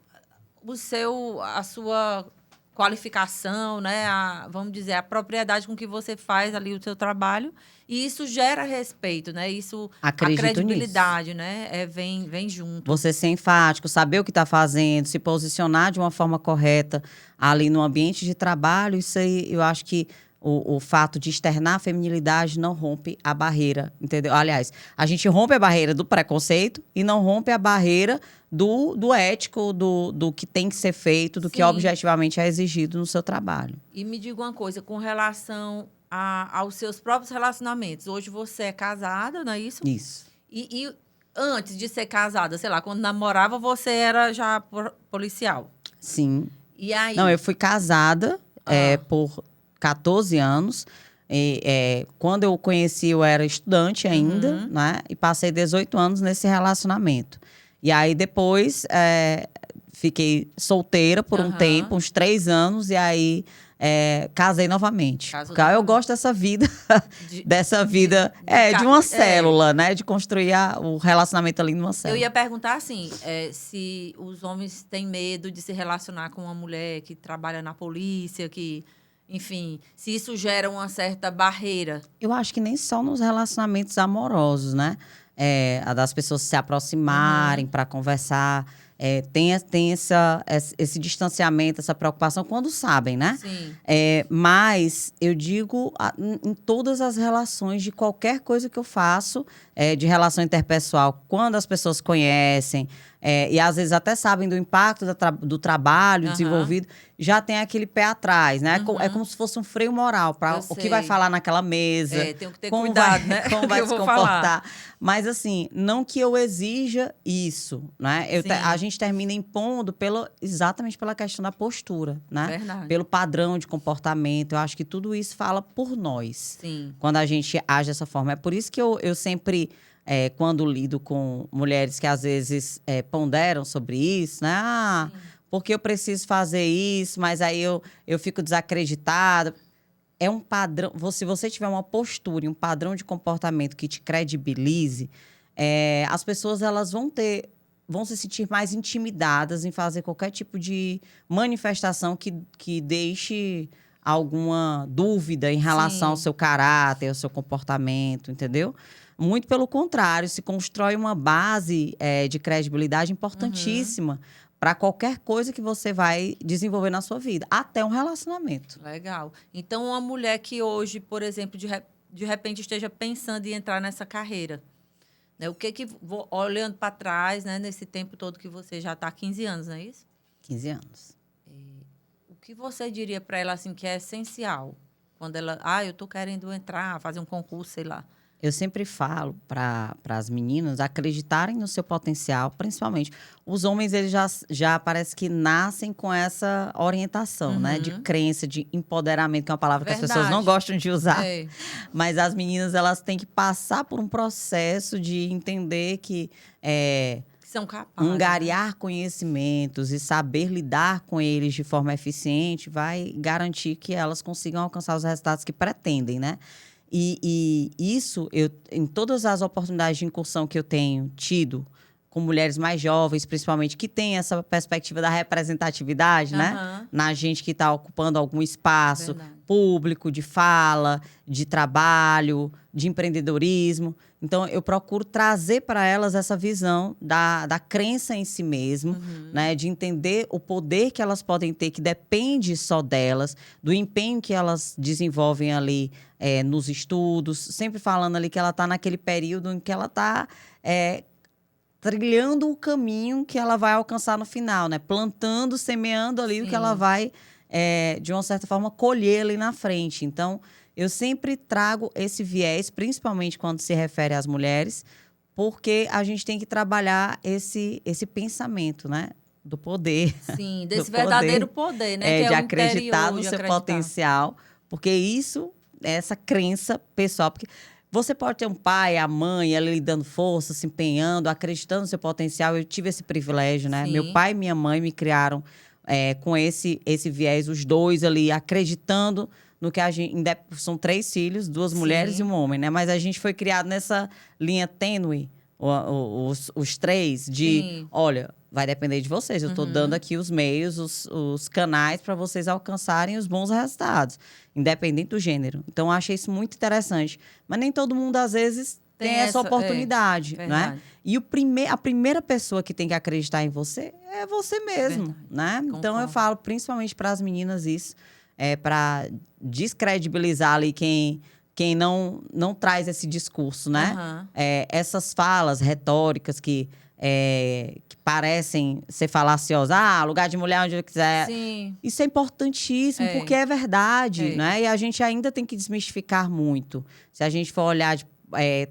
a sua qualificação, né? Vamos dizer, a propriedade com que você faz ali o seu trabalho. E isso gera respeito, né? Isso, acredito a credibilidade, nisso. Né? Vem junto. Você ser enfático, saber o que está fazendo, se posicionar de uma forma correta ali no ambiente de trabalho, isso aí eu acho que o fato de externar a feminilidade não rompe a barreira, entendeu? Aliás, a gente rompe a barreira do preconceito e não rompe a barreira do ético, do que tem que ser feito, do que objetivamente é exigido no seu trabalho. E me diga uma coisa, com relação aos seus próprios relacionamentos. Hoje você é casada, não é isso? Isso. E antes de ser casada, sei lá, quando namorava, você era já policial? Sim. E aí? Não, eu fui casada por 14 anos. Quando eu conheci, eu era estudante ainda, né? E passei 18 anos nesse relacionamento. E aí, depois, fiquei solteira por um tempo, uns 3 anos, e aí casei novamente. Porque eu gosto dessa vida, de uma célula, né? De construir o relacionamento ali numa célula. Eu ia perguntar assim, se os homens têm medo de se relacionar com uma mulher que trabalha na polícia, que, enfim, se isso gera uma certa barreira. Eu acho que nem só nos relacionamentos amorosos, né? A das pessoas se aproximarem para conversar. Tem esse distanciamento, essa preocupação quando sabem, né? Sim. Mas eu digo em todas as relações de qualquer coisa que eu faço, de relação interpessoal, quando as pessoas conhecem, e às vezes até sabem do impacto do trabalho desenvolvido, já tem aquele pé atrás, né? É como se fosse um freio moral para o que vai falar naquela mesa. Tem que ter cuidado, né? Como vai se comportar. Mas, assim, não que eu exija isso, né? A gente termina impondo exatamente pela questão da postura, né? Verdade. Pelo padrão de comportamento. Eu acho que tudo isso fala por nós. Sim. Quando a gente age dessa forma. É por isso que eu sempre... quando lido com mulheres que às vezes ponderam sobre isso, né? Porque eu preciso fazer isso, mas aí eu fico desacreditada. É um padrão. Se você tiver uma postura e um padrão de comportamento que te credibilize, as pessoas elas vão se sentir mais intimidadas em fazer qualquer tipo de manifestação que deixe alguma dúvida em relação ao seu caráter, ao seu comportamento, entendeu? Muito pelo contrário, se constrói uma base de credibilidade importantíssima para qualquer coisa que você vai desenvolver na sua vida, até um relacionamento. Legal. Então, uma mulher que hoje, por exemplo, de repente esteja pensando em entrar nessa carreira, né? O que olhando para trás, né, nesse tempo todo que você já está há 15 anos, não é isso? 15 anos. O que você diria para ela assim que é essencial? Quando ela, eu estou querendo entrar, fazer um concurso, sei lá. Eu sempre falo para as meninas acreditarem no seu potencial, principalmente. Os homens, eles já parece que nascem com essa orientação, né? De crença, de empoderamento, que é uma palavra que as pessoas não gostam de usar. Mas as meninas, elas têm que passar por um processo de entender que são capazes, angariar conhecimentos e saber lidar com eles de forma eficiente vai garantir que elas consigam alcançar os resultados que pretendem, né? E isso, em todas as oportunidades de incursão que eu tenho tido com mulheres mais jovens, principalmente, que têm essa perspectiva da representatividade, né? Na gente que está ocupando algum espaço público, de fala, de trabalho, de empreendedorismo. Então, eu procuro trazer para elas essa visão da crença em si mesmo, né? De entender o poder que elas podem ter, que depende só delas, do empenho que elas desenvolvem ali nos estudos. Sempre falando ali que ela está naquele período em que ela está trilhando o caminho que ela vai alcançar no final, né? Plantando, semeando ali o que ela vai, de uma certa forma, colher ali na frente. Então, eu sempre trago esse viés, principalmente quando se refere às mulheres, porque a gente tem que trabalhar esse pensamento, né? Do poder. Sim, desse verdadeiro poder, né? Que de acreditar no seu potencial. Porque essa crença pessoal... Porque você pode ter um pai, a mãe, ela lhe dando força, se empenhando, acreditando no seu potencial. Eu tive esse privilégio, né? Meu pai e minha mãe me criaram com esse viés, os dois ali, acreditando no que a gente... São 3 filhos, 2 mulheres e um homem, né? Mas a gente foi criado nessa linha tênue, os 3, de... Olha, vai depender de vocês. Eu estou dando aqui os meios, os canais para vocês alcançarem os bons resultados, independente do gênero. Então, eu achei isso muito interessante. Mas nem todo mundo, às vezes, tem essa oportunidade, né? E a primeira pessoa que tem que acreditar em você é você mesmo, né? Então, eu falo principalmente para as meninas isso, para descredibilizar ali quem não traz esse discurso, né? Essas falas retóricas que parecem ser falaciosas. Lugar de mulher onde eu quiser. Sim. Isso é importantíssimo, porque é verdade, né? E a gente ainda tem que desmistificar muito. Se a gente for olhar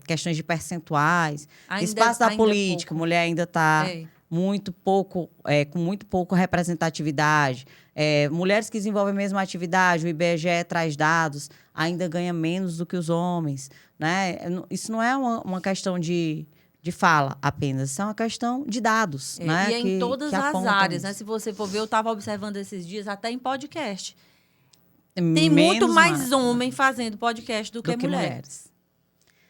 questões de percentuais, espaço da política, mulher ainda está muito pouco, com muito pouco representatividade. Mulheres que desenvolvem a mesma atividade, o IBGE traz dados, ainda ganha menos do que os homens, né? Isso não é uma questão de de fala apenas. Isso é uma questão de dados, né? E é em todas as áreas, né? Isso. Se você for ver, eu estava observando esses dias, até em podcast. Tem Menos muito mais homem fazendo podcast do que mulheres.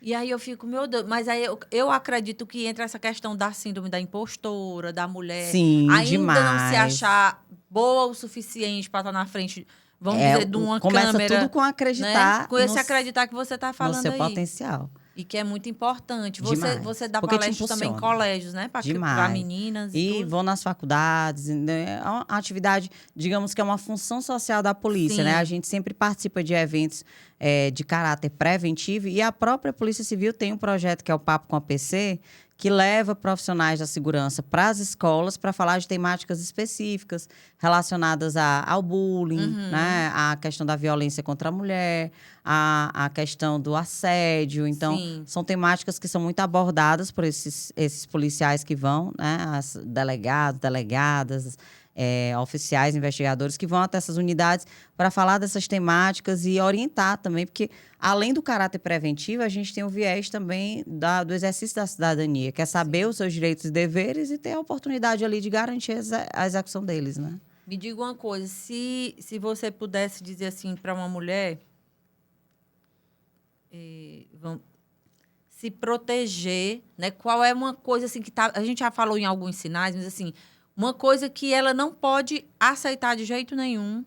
E aí eu fico, meu Deus, mas aí eu acredito que entra essa questão da síndrome da impostora, da mulher Sim, ainda demais. não se achar boa o suficiente para estar na frente, vamos dizer, de uma começa câmera. Tudo com acreditar. Né? Com esse acreditar que você está falando no seu aí. potencial. E que é muito importante. Você dá porque palestras também em colégios, né? Para meninas e tudo. Vão nas faculdades. Né? É uma atividade, digamos que é uma função social da polícia, Sim. né? A gente sempre participa de eventos de caráter preventivo. E a própria Polícia Civil tem um projeto que é o Papo com a PC, que leva profissionais da segurança para as escolas para falar de temáticas específicas relacionadas ao bullying, né? A questão da violência contra a mulher, a questão do assédio. Então, são temáticas que são muito abordadas por esses policiais que vão, né? As delegados, delegadas, oficiais, investigadores que vão até essas unidades para falar dessas temáticas e orientar também, porque além do caráter preventivo, a gente tem o viés também do exercício da cidadania, que é saber os seus direitos e deveres e ter a oportunidade ali de garantir a execução deles, né? Me diga uma coisa, se você pudesse dizer assim para uma mulher se proteger, né? Qual é uma coisa assim que a gente já falou em alguns sinais, mas assim, uma coisa que ela não pode aceitar de jeito nenhum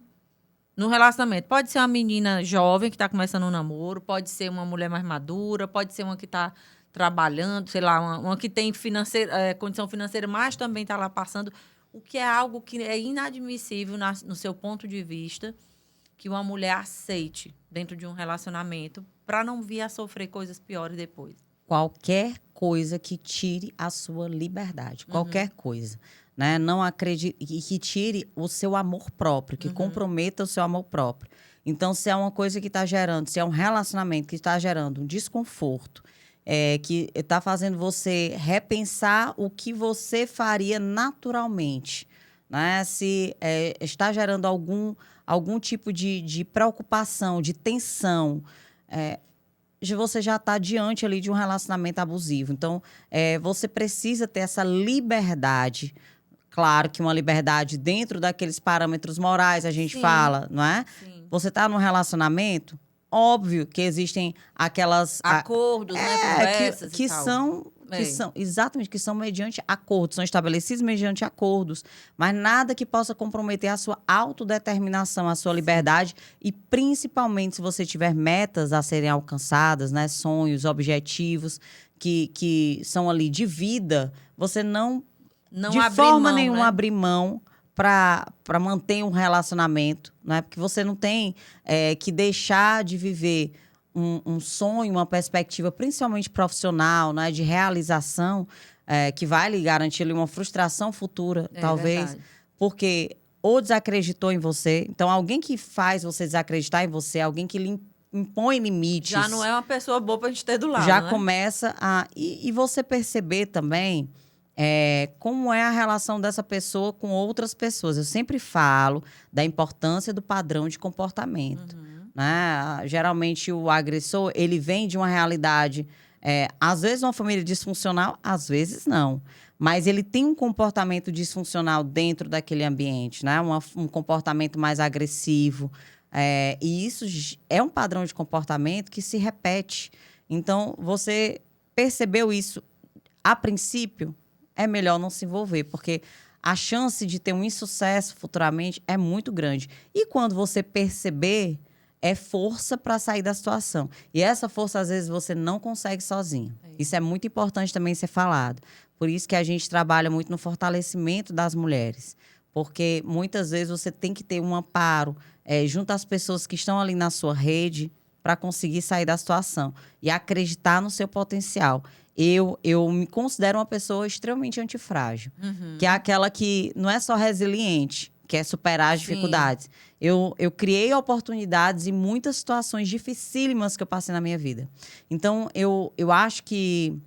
no relacionamento. Pode ser uma menina jovem que está começando um namoro, pode ser uma mulher mais madura, pode ser uma que está trabalhando, sei lá, uma que tem condição financeira, mas também está lá passando. O que é algo que é inadmissível no seu ponto de vista, que uma mulher aceite dentro de um relacionamento para não vir a sofrer coisas piores depois. Qualquer coisa que tire a sua liberdade. Qualquer coisa. Né? Não acredite, e que tire o seu amor próprio, que comprometa o seu amor próprio. Então, se é uma coisa que está gerando, se é um relacionamento que está gerando um desconforto, que está fazendo você repensar o que você faria naturalmente, né? Se está gerando algum tipo de preocupação, de tensão, você já está diante ali de um relacionamento abusivo. Então, você precisa ter essa liberdade. Claro que uma liberdade dentro daqueles parâmetros morais, a gente fala, não é? Sim. Você está num relacionamento, óbvio que existem aquelas... acordos, né? Conversas que são exatamente, que são mediante acordos, são estabelecidos mediante acordos, mas nada que possa comprometer a sua autodeterminação, a sua liberdade, e principalmente se você tiver metas a serem alcançadas, né? Sonhos, objetivos que são ali de vida, você não de forma nenhuma, né? Abrir mão para manter um relacionamento, né? Porque você não tem que deixar de viver um sonho, uma perspectiva, principalmente profissional, né? De realização, que vai lhe garantir ali uma frustração futura, talvez. Verdade. Porque ou desacreditou em você. Então, alguém que faz você desacreditar em você, alguém que lhe impõe limites. Já não é uma pessoa boa para a gente ter do lado, já né? Começa a... E você perceber também... como é a relação dessa pessoa com outras pessoas. Eu sempre falo da importância do padrão de comportamento. Né? Geralmente, o agressor, ele vem de uma realidade, às vezes uma família disfuncional, às vezes não. Mas ele tem um comportamento disfuncional dentro daquele ambiente, né? Um comportamento mais agressivo. E isso é um padrão de comportamento que se repete. Então, você percebeu isso a princípio, é melhor não se envolver, porque a chance de ter um insucesso futuramente é muito grande. E quando você perceber, é força para sair da situação. E essa força, às vezes, você não consegue sozinho. Isso é muito importante também ser falado. Por isso que a gente trabalha muito no fortalecimento das mulheres. Porque muitas vezes você tem que ter um amparo junto às pessoas que estão ali na sua rede para conseguir sair da situação. E acreditar no seu potencial. Eu me considero uma pessoa extremamente antifrágil. Que é aquela que não é só resiliente, que é superar as dificuldades. Eu criei oportunidades em muitas situações dificílimas que eu passei na minha vida. Então, eu acho que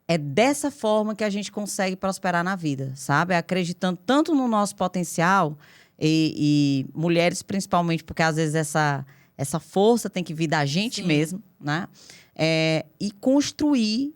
é dessa forma que a gente consegue prosperar na vida, sabe? Acreditando tanto no nosso potencial e mulheres principalmente, porque às vezes essa força tem que vir da gente mesmo, né? E construir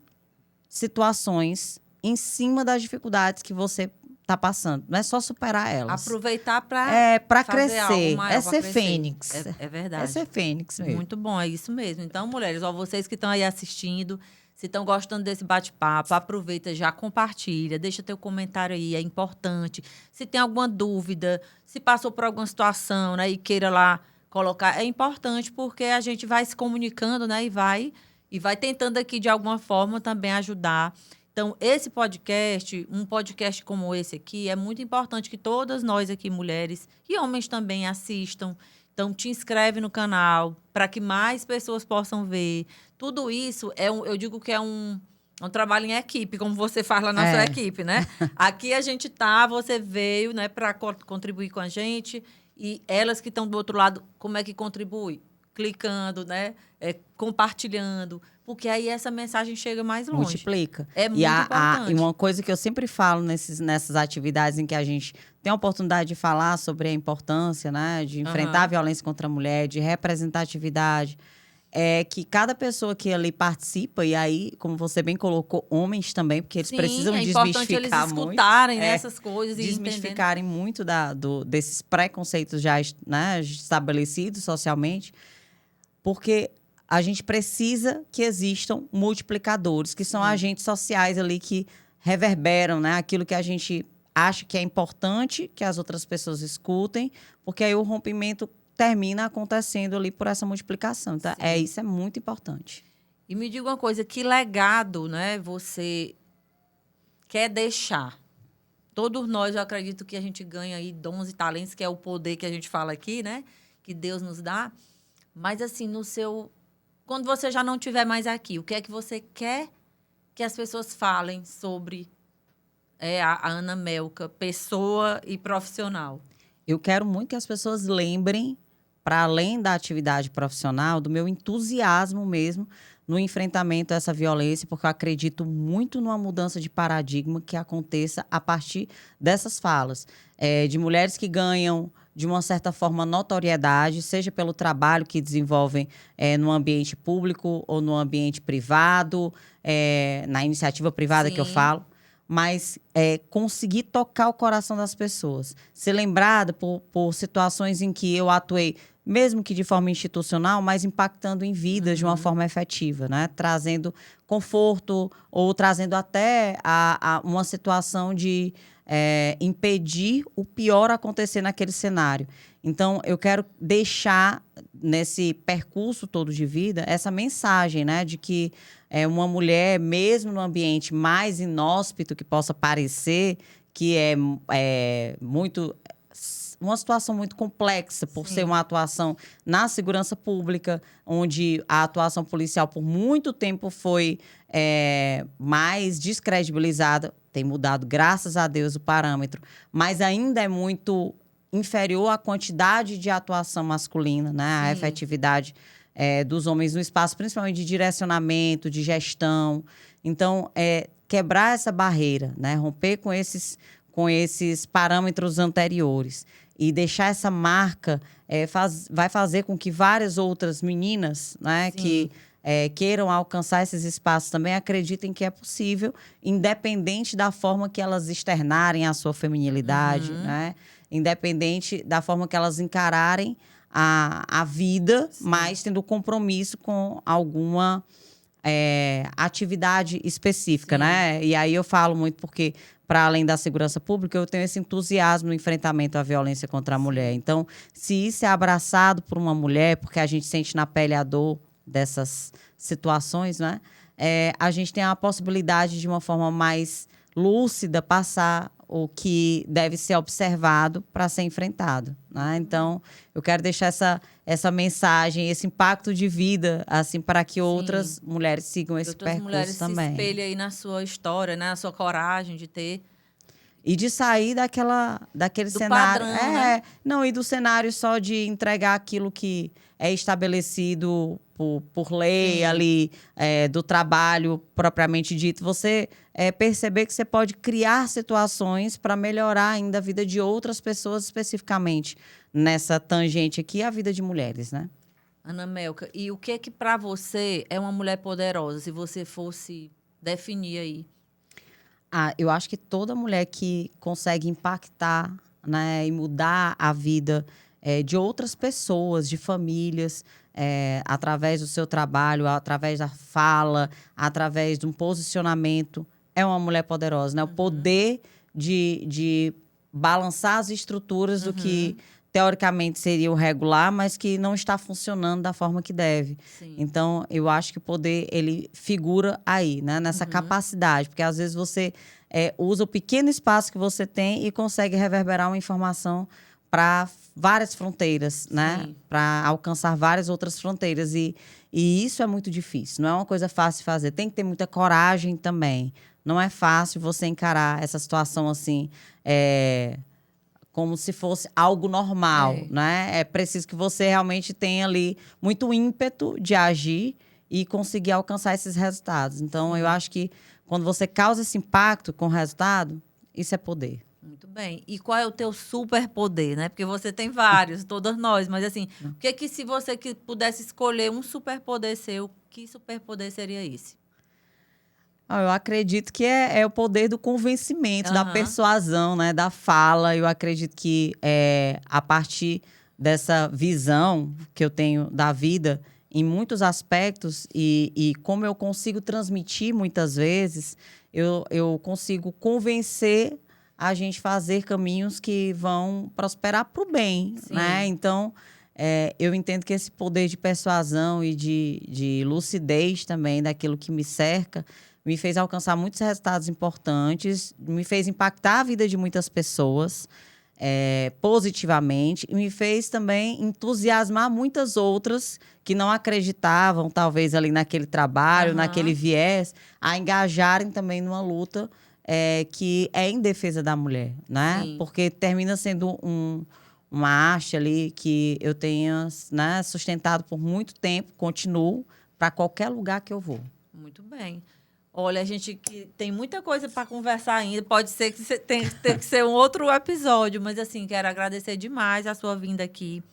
situações em cima das dificuldades que você está passando. Não é só superar elas. Aproveitar para para fazer algo crescer. maior, É pra ser crescer. fênix. É verdade. É ser fênix mesmo. Muito bom, é isso mesmo. Então, mulheres, ó, vocês que estão aí assistindo, se estão gostando desse bate-papo, aproveita, já compartilha, deixa teu comentário aí, é importante. Se tem alguma dúvida, se passou por alguma situação, né, e queira lá colocar, é importante porque a gente vai se comunicando, né, e vai tentando aqui de alguma forma também ajudar. Então, esse podcast, um podcast como esse aqui, é muito importante que todas nós aqui, mulheres e homens também, assistam. Então, te inscreve no canal para que mais pessoas possam ver. Tudo isso, eu digo que é um trabalho em equipe, como você faz lá na sua equipe, né? Aqui a gente você veio, né, para contribuir com a gente. E elas que estão do outro lado, como é que contribui? Clicando, né? Compartilhando. Porque aí essa mensagem chega mais longe. Multiplica. É muito importante. E uma coisa que eu sempre falo nessas atividades em que a gente tem a oportunidade de falar sobre a importância, né, de enfrentar a violência contra a mulher, de representatividade, é que cada pessoa que ali participa, e aí, como você bem colocou, homens também, porque eles precisam desmistificar muito. É importante eles escutarem essas coisas e desmistificarem muito desses preconceitos já, né, estabelecidos socialmente, porque a gente precisa que existam multiplicadores, que são agentes sociais ali que reverberam, né, aquilo que a gente acha que é importante que as outras pessoas escutem, porque aí o rompimento termina acontecendo ali por essa multiplicação. Então, isso é muito importante. E me diga uma coisa, que legado, né, você quer deixar? Todos nós, eu acredito que a gente ganha aí dons e talentos, que é o poder que a gente fala aqui, né, que Deus nos dá. Mas, assim, quando você já não estiver mais aqui, o que é que você quer que as pessoas falem sobre a Ana Melka, pessoa e profissional? Eu quero muito que as pessoas lembrem, para além da atividade profissional, do meu entusiasmo mesmo no enfrentamento a essa violência, porque eu acredito muito numa mudança de paradigma que aconteça a partir dessas falas. De mulheres que ganham, de uma certa forma, notoriedade, seja pelo trabalho que desenvolvem no ambiente público ou no ambiente privado, na iniciativa privada que eu falo, mas conseguir tocar o coração das pessoas. Ser lembrada por situações em que eu atuei, mesmo que de forma institucional, mas impactando em vidas de uma forma efetiva, né? Trazendo conforto ou trazendo até uma situação de impedir o pior acontecer naquele cenário. Então, eu quero deixar, nesse percurso todo de vida, essa mensagem, né, de que uma mulher, mesmo no ambiente mais inóspito que possa parecer, que é muito... uma situação muito complexa, por ser uma atuação na segurança pública, onde a atuação policial por muito tempo foi mais descredibilizada. Tem mudado, graças a Deus, o parâmetro, mas ainda é muito inferior à quantidade de atuação masculina, né? A efetividade dos homens no espaço, principalmente de direcionamento, de gestão. Então, quebrar essa barreira, né? Romper com esses parâmetros anteriores e deixar essa marca vai fazer com que várias outras meninas, né, que queiram alcançar esses espaços também acreditem que é possível, independente da forma que elas externarem a sua feminilidade, né? Independente da forma que elas encararem a vida, mas tendo compromisso com alguma atividade específica, né? E aí eu falo muito porque, para além da segurança pública, eu tenho esse entusiasmo no enfrentamento à violência contra a mulher. Então, se isso é abraçado por uma mulher, porque a gente sente na pele a dor dessas situações, né? A gente tem a possibilidade de uma forma mais lúcida passar o que deve ser observado para ser enfrentado, né? Então, eu quero deixar essa mensagem, esse impacto de vida, assim, para que outras mulheres sigam esse percurso também. Outras mulheres se espelhem aí na sua história, né? Na sua coragem de ter... E de sair daquele do cenário... padrão, né? Não, e do cenário só de entregar aquilo que é estabelecido por lei ali, do trabalho propriamente dito. Você perceber que você pode criar situações para melhorar ainda a vida de outras pessoas, especificamente nessa tangente aqui, a vida de mulheres, né? Ana Melka, e o que para você é uma mulher poderosa? Se você fosse definir aí? Eu acho que toda mulher que consegue impactar, né, e mudar a vida de outras pessoas, de famílias, através do seu trabalho, através da fala, através de um posicionamento, é uma mulher poderosa, né? O poder de balançar as estruturas do que teoricamente seria o regular, mas que não está funcionando da forma que deve. Sim. Então, eu acho que o poder, ele figura aí, né? Nessa capacidade. Porque, às vezes, você usa o pequeno espaço que você tem e consegue reverberar uma informação para várias fronteiras, né? Para alcançar várias outras fronteiras. E isso é muito difícil. Não é uma coisa fácil de fazer. Tem que ter muita coragem também. Não é fácil você encarar essa situação assim... como se fosse algo normal, né? É preciso que você realmente tenha ali muito ímpeto de agir e conseguir alcançar esses resultados. Então, eu acho que quando você causa esse impacto com o resultado, isso é poder. Muito bem. E qual é o teu superpoder, né? Porque você tem vários, todas nós. Mas, assim, o que se você pudesse escolher um superpoder seu, que superpoder seria esse? Eu acredito que é o poder do convencimento, da persuasão, né? Da fala. Eu acredito que a partir dessa visão que eu tenho da vida, em muitos aspectos, e como eu consigo transmitir muitas vezes, eu consigo convencer a gente fazer caminhos que vão prosperar para o bem, né? Então, eu entendo que esse poder de persuasão e de lucidez também daquilo que me cerca me fez alcançar muitos resultados importantes, me fez impactar a vida de muitas pessoas positivamente e me fez também entusiasmar muitas outras que não acreditavam, talvez, ali naquele trabalho, naquele viés, a engajarem também numa luta que é em defesa da mulher, né? Sim. Porque termina sendo uma haste ali que eu tenha, né, sustentado por muito tempo, continuo, para qualquer lugar que eu vou. Muito bem. Olha, a gente que tem muita coisa para conversar ainda. Pode ser que tenha que ser um outro episódio, mas assim, quero agradecer demais a sua vinda aqui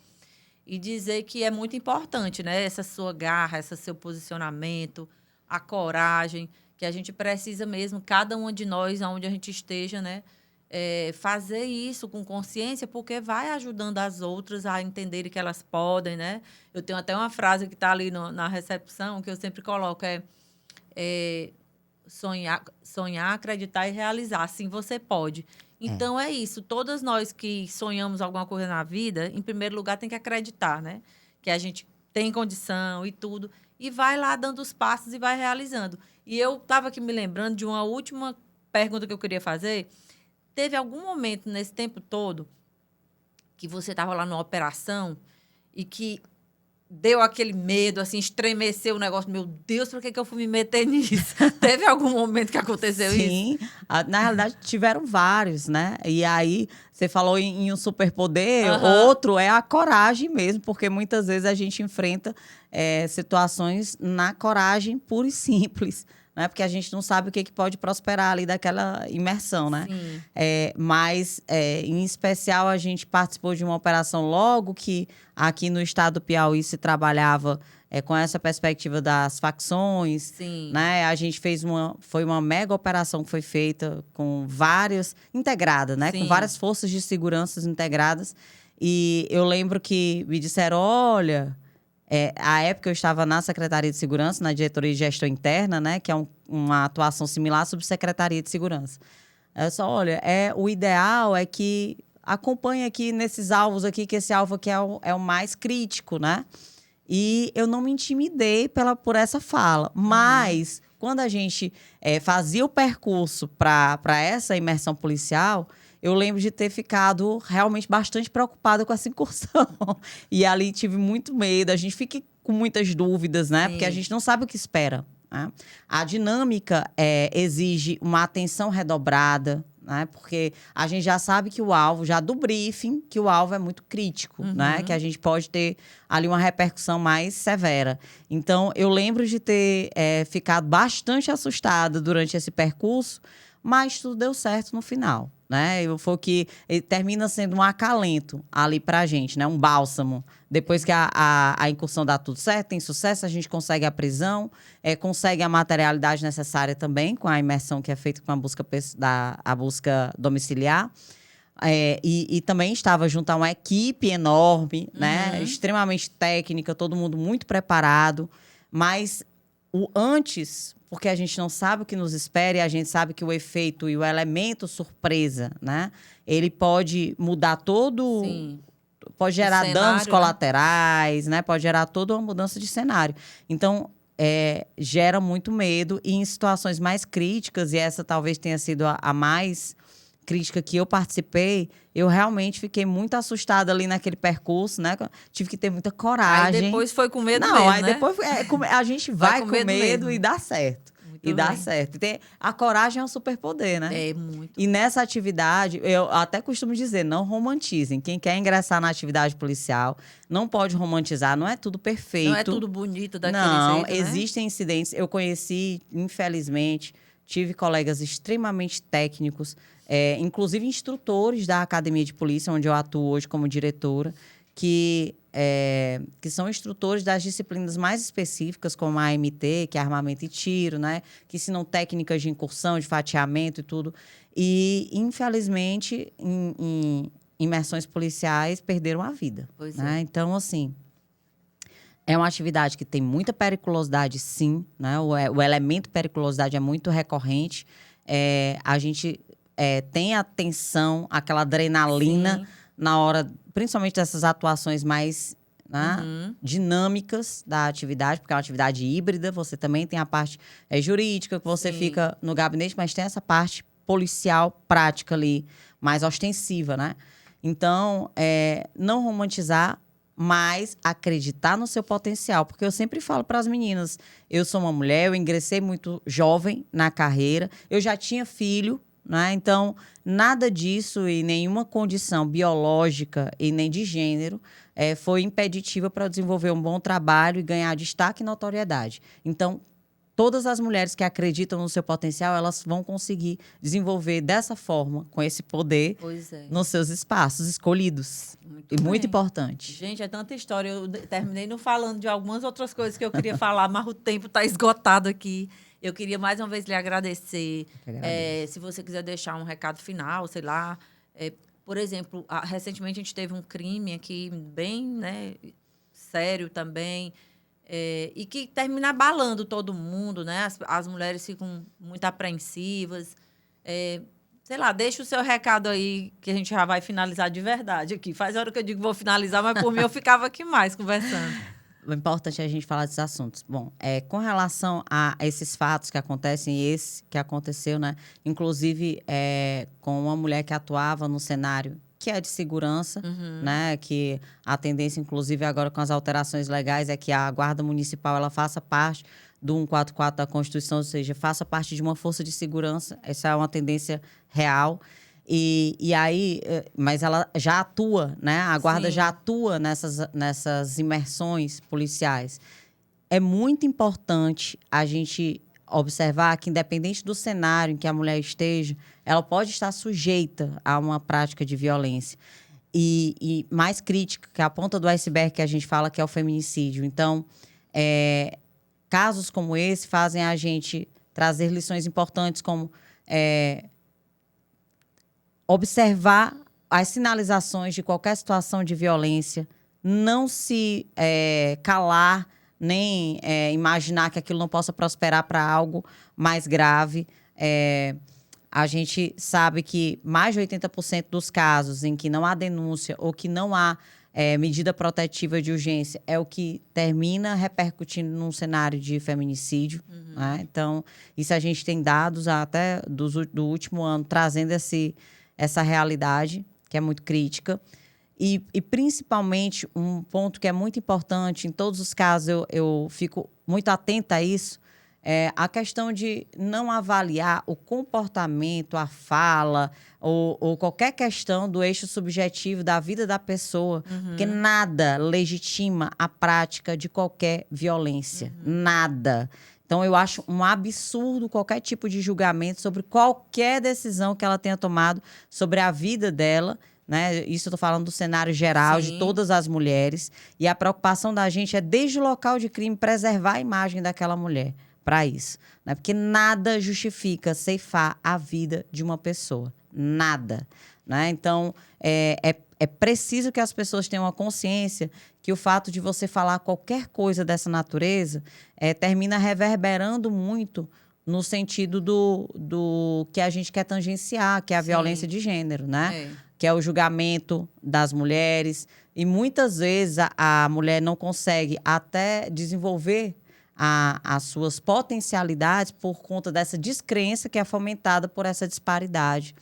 e dizer que é muito importante, né? Essa sua garra, esse seu posicionamento, a coragem, que a gente precisa mesmo, cada uma de nós, aonde a gente esteja, né? Fazer isso com consciência, porque vai ajudando as outras a entenderem que elas podem, né? Eu tenho até uma frase que está ali na recepção, que eu sempre coloco, sonhar, acreditar e realizar. Assim você pode. Então, é isso. Todas nós que sonhamos alguma coisa na vida, em primeiro lugar, tem que acreditar, né? Que a gente tem condição e tudo. E vai lá dando os passos e vai realizando. E eu estava aqui me lembrando de uma última pergunta que eu queria fazer. Teve algum momento nesse tempo todo que você estava lá numa operação e que deu aquele medo, assim, estremeceu o negócio. Meu Deus, por que eu fui me meter nisso? Teve algum momento que aconteceu isso? Sim, na realidade tiveram vários, né? E aí, você falou em um superpoder, outro é a coragem mesmo, porque muitas vezes a gente enfrenta situações na coragem pura e simples, né? Porque a gente não sabe o que pode prosperar ali daquela imersão, né? Sim. Mas, em especial, a gente participou de uma operação logo que aqui no estado do Piauí se trabalhava com essa perspectiva das facções. Sim. Né? A gente foi uma mega operação que foi feita com várias, integrada, né? Sim. Com várias forças de segurança integradas. E eu lembro que me disseram, olha... a época eu estava na Secretaria de Segurança, na Diretoria de Gestão Interna, né? Que é uma atuação similar à Subsecretaria de Segurança. Eu só, olha, o ideal é que acompanhe aqui nesses alvos aqui, que esse alvo aqui é o mais crítico, né? E eu não me intimidei por essa fala. Mas, quando a gente fazia o percurso para essa imersão policial, eu lembro de ter ficado realmente bastante preocupada com essa incursão. E ali tive muito medo. A gente fica com muitas dúvidas, né? Sim. Porque a gente não sabe o que espera, né? A dinâmica exige uma atenção redobrada, né? Porque a gente já sabe que o alvo, já do briefing, que o alvo é muito crítico, né? Que a gente pode ter ali uma repercussão mais severa. Então, eu lembro de ter ficado bastante assustada durante esse percurso, mas tudo deu certo no final, né? Foi o que termina sendo um acalento ali pra gente, né? Um bálsamo. Depois que a incursão dá tudo certo, tem sucesso, a gente consegue a prisão, consegue a materialidade necessária também, com a imersão que é feita com a busca domiciliar. E também estava junto a uma equipe enorme, né? Extremamente técnica, todo mundo muito preparado. Mas o antes, porque a gente não sabe o que nos espera e a gente sabe que o efeito e o elemento surpresa, né? Ele pode mudar todo... Sim. Pode gerar cenário, danos colaterais, né? Pode gerar toda uma mudança de cenário. Então, gera muito medo. E em situações mais críticas, e essa talvez tenha sido a mais crítica que eu participei, eu realmente fiquei muito assustada ali naquele percurso, né? Tive que ter muita coragem. Aí depois foi com medo Não, mesmo, aí né? depois a gente vai com medo mesmo. e dá certo. Muito dá bem. certo. A coragem é um superpoder, né? É muito. E nessa atividade, eu até costumo dizer, não romantizem. Quem quer ingressar na atividade policial não pode romantizar, não é tudo perfeito. Não é tudo bonito daquele não, jeito, né? existem incidentes. Eu conheci, infelizmente, tive colegas extremamente técnicos, inclusive instrutores da Academia de Polícia, onde eu atuo hoje como diretora, que são instrutores das disciplinas mais específicas, como a AMT, que é armamento e tiro, né? Que ensinam técnicas de incursão, de fatiamento e tudo. E, infelizmente, em imersões policiais, perderam a vida. Pois né? é. Então, assim, é uma atividade que tem muita periculosidade, sim. Né? O elemento periculosidade é muito recorrente. A gente tem a tensão, aquela adrenalina... Sim. Na hora, principalmente dessas atuações mais dinâmicas da atividade, porque é uma atividade híbrida, você também tem a parte jurídica, que você fica no gabinete, mas tem essa parte policial prática ali, mais ostensiva, né? Então, não romantizar, mas acreditar no seu potencial. Porque eu sempre falo para as meninas, eu sou uma mulher, eu ingressei muito jovem na carreira, eu já tinha filho, né? Então, nada disso e nenhuma condição biológica e nem de gênero foi impeditiva para eu desenvolver um bom trabalho e ganhar destaque e notoriedade. Então, todas as mulheres que acreditam no seu potencial, elas vão conseguir desenvolver dessa forma, com esse poder, nos seus espaços escolhidos. Muito importante. Gente, é tanta história. Eu terminei não falando de algumas outras coisas que eu queria falar, mas o tempo está esgotado aqui. Eu queria mais uma vez lhe agradecer. Se você quiser deixar um recado final, sei lá. Por exemplo, recentemente a gente teve um crime aqui bem, né, sério também, e que termina abalando todo mundo, né? As mulheres ficam muito apreensivas. Sei lá, deixa o seu recado aí, que a gente já vai finalizar de verdade aqui. Faz hora que eu digo que vou finalizar, mas por mim eu ficava aqui mais conversando. O importante é a gente falar desses assuntos. Bom, com relação a esses fatos que acontecem, esse que aconteceu, né? Inclusive, com uma mulher que atuava no cenário que é de segurança, né? Que a tendência, inclusive, agora com as alterações legais, é que a Guarda Municipal ela faça parte do 144 da Constituição, ou seja, faça parte de uma força de segurança. Essa é uma tendência real. E aí, mas ela já atua, né? A guarda já atua nessas imersões policiais. É muito importante a gente observar que, independente do cenário em que a mulher esteja, ela pode estar sujeita a uma prática de violência. E mais crítica, que é a ponta do iceberg que a gente fala, que é o feminicídio. Então, casos como esse fazem a gente trazer lições importantes como... observar as sinalizações de qualquer situação de violência, não se calar, nem imaginar que aquilo não possa prosperar para algo mais grave. A gente sabe que mais de 80% dos casos em que não há denúncia ou que não há medida protetiva de urgência é o que termina repercutindo num cenário de feminicídio. Né? Então, isso a gente tem dados até do último ano trazendo essa realidade, que é muito crítica. E, principalmente, um ponto que é muito importante, em todos os casos eu fico muito atenta a isso, é a questão de não avaliar o comportamento, a fala, ou qualquer questão do eixo subjetivo da vida da pessoa, porque nada legitima a prática de qualquer violência. Nada. Então, eu acho um absurdo qualquer tipo de julgamento sobre qualquer decisão que ela tenha tomado sobre a vida dela, né? Isso eu estou falando do cenário geral, Sim. de todas as mulheres. E a preocupação da gente é, desde o local de crime, preservar a imagem daquela mulher para isso, né? Porque nada justifica ceifar a vida de uma pessoa. Nada. Né? Então, é preciso que as pessoas tenham a consciência que o fato de você falar qualquer coisa dessa natureza termina reverberando muito no sentido do que a gente quer tangenciar, que é a violência de gênero, né? Que é o julgamento das mulheres. E muitas vezes a mulher não consegue até desenvolver as suas potencialidades por conta dessa descrença que é fomentada por essa disparidade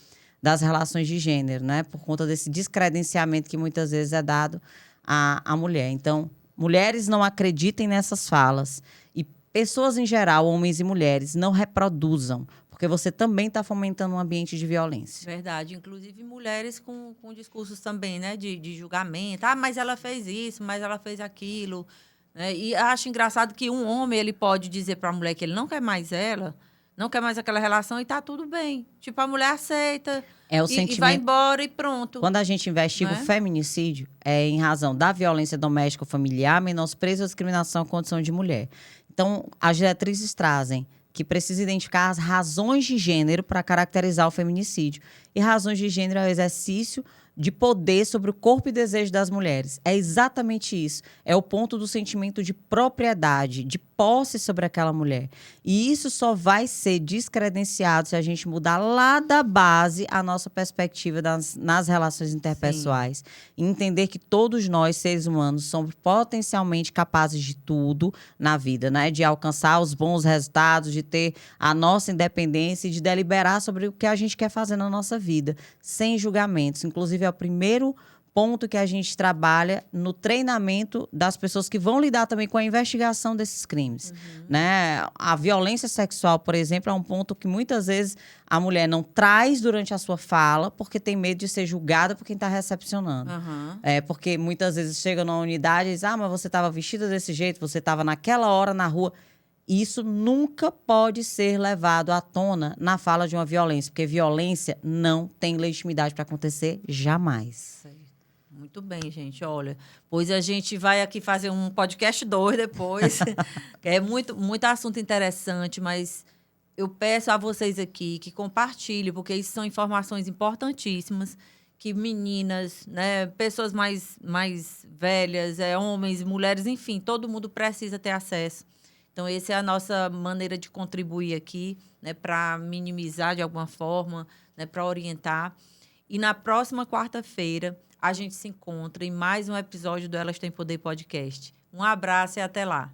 das relações de gênero, né? Por conta desse descredenciamento que muitas vezes é dado à mulher. Então, mulheres não acreditem nessas falas. E pessoas em geral, homens e mulheres, não reproduzam. Porque você também está fomentando um ambiente de violência. Verdade. Inclusive, mulheres com discursos também, né? De julgamento. Ah, mas ela fez isso, mas ela fez aquilo. Né? E acho engraçado que um homem, ele pode dizer para a mulher que ele não quer mais ela, não quer mais aquela relação e tá tudo bem. Tipo, a mulher aceita e vai embora e pronto. Quando a gente investiga o feminicídio, é em razão da violência doméstica ou familiar, menosprezo ou discriminação à condição de mulher. Então, as diretrizes trazem que precisa identificar as razões de gênero para caracterizar o feminicídio. E razões de gênero é o exercício de poder sobre o corpo e desejo das mulheres. É exatamente isso. É o ponto do sentimento de propriedade, de posse sobre aquela mulher. E isso só vai ser descredenciado se a gente mudar lá da base a nossa perspectiva nas relações interpessoais. E entender que todos nós, seres humanos, somos potencialmente capazes de tudo na vida, né? De alcançar os bons resultados, de ter a nossa independência e de deliberar sobre o que a gente quer fazer na nossa vida, sem julgamentos. Inclusive, é o primeiro ponto que a gente trabalha no treinamento das pessoas que vão lidar também com a investigação desses crimes. Né? A violência sexual, por exemplo, é um ponto que muitas vezes a mulher não traz durante a sua fala porque tem medo de ser julgada por quem está recepcionando. Porque muitas vezes chega numa unidade e diz, mas você estava vestida desse jeito, você estava naquela hora na rua. Isso nunca pode ser levado à tona na fala de uma violência, porque violência não tem legitimidade para acontecer jamais. Muito bem, gente. Olha, pois a gente vai aqui fazer um podcast 2 depois. É muito assunto interessante, mas eu peço a vocês aqui que compartilhem, porque isso são informações importantíssimas que meninas, né, pessoas mais velhas, homens, mulheres, enfim, todo mundo precisa ter acesso. Então, essa é a nossa maneira de contribuir aqui, né, para minimizar de alguma forma, né, para orientar. E na próxima quarta-feira, a gente se encontra em mais um episódio do Elas Têm Poder Podcast. Um abraço e até lá.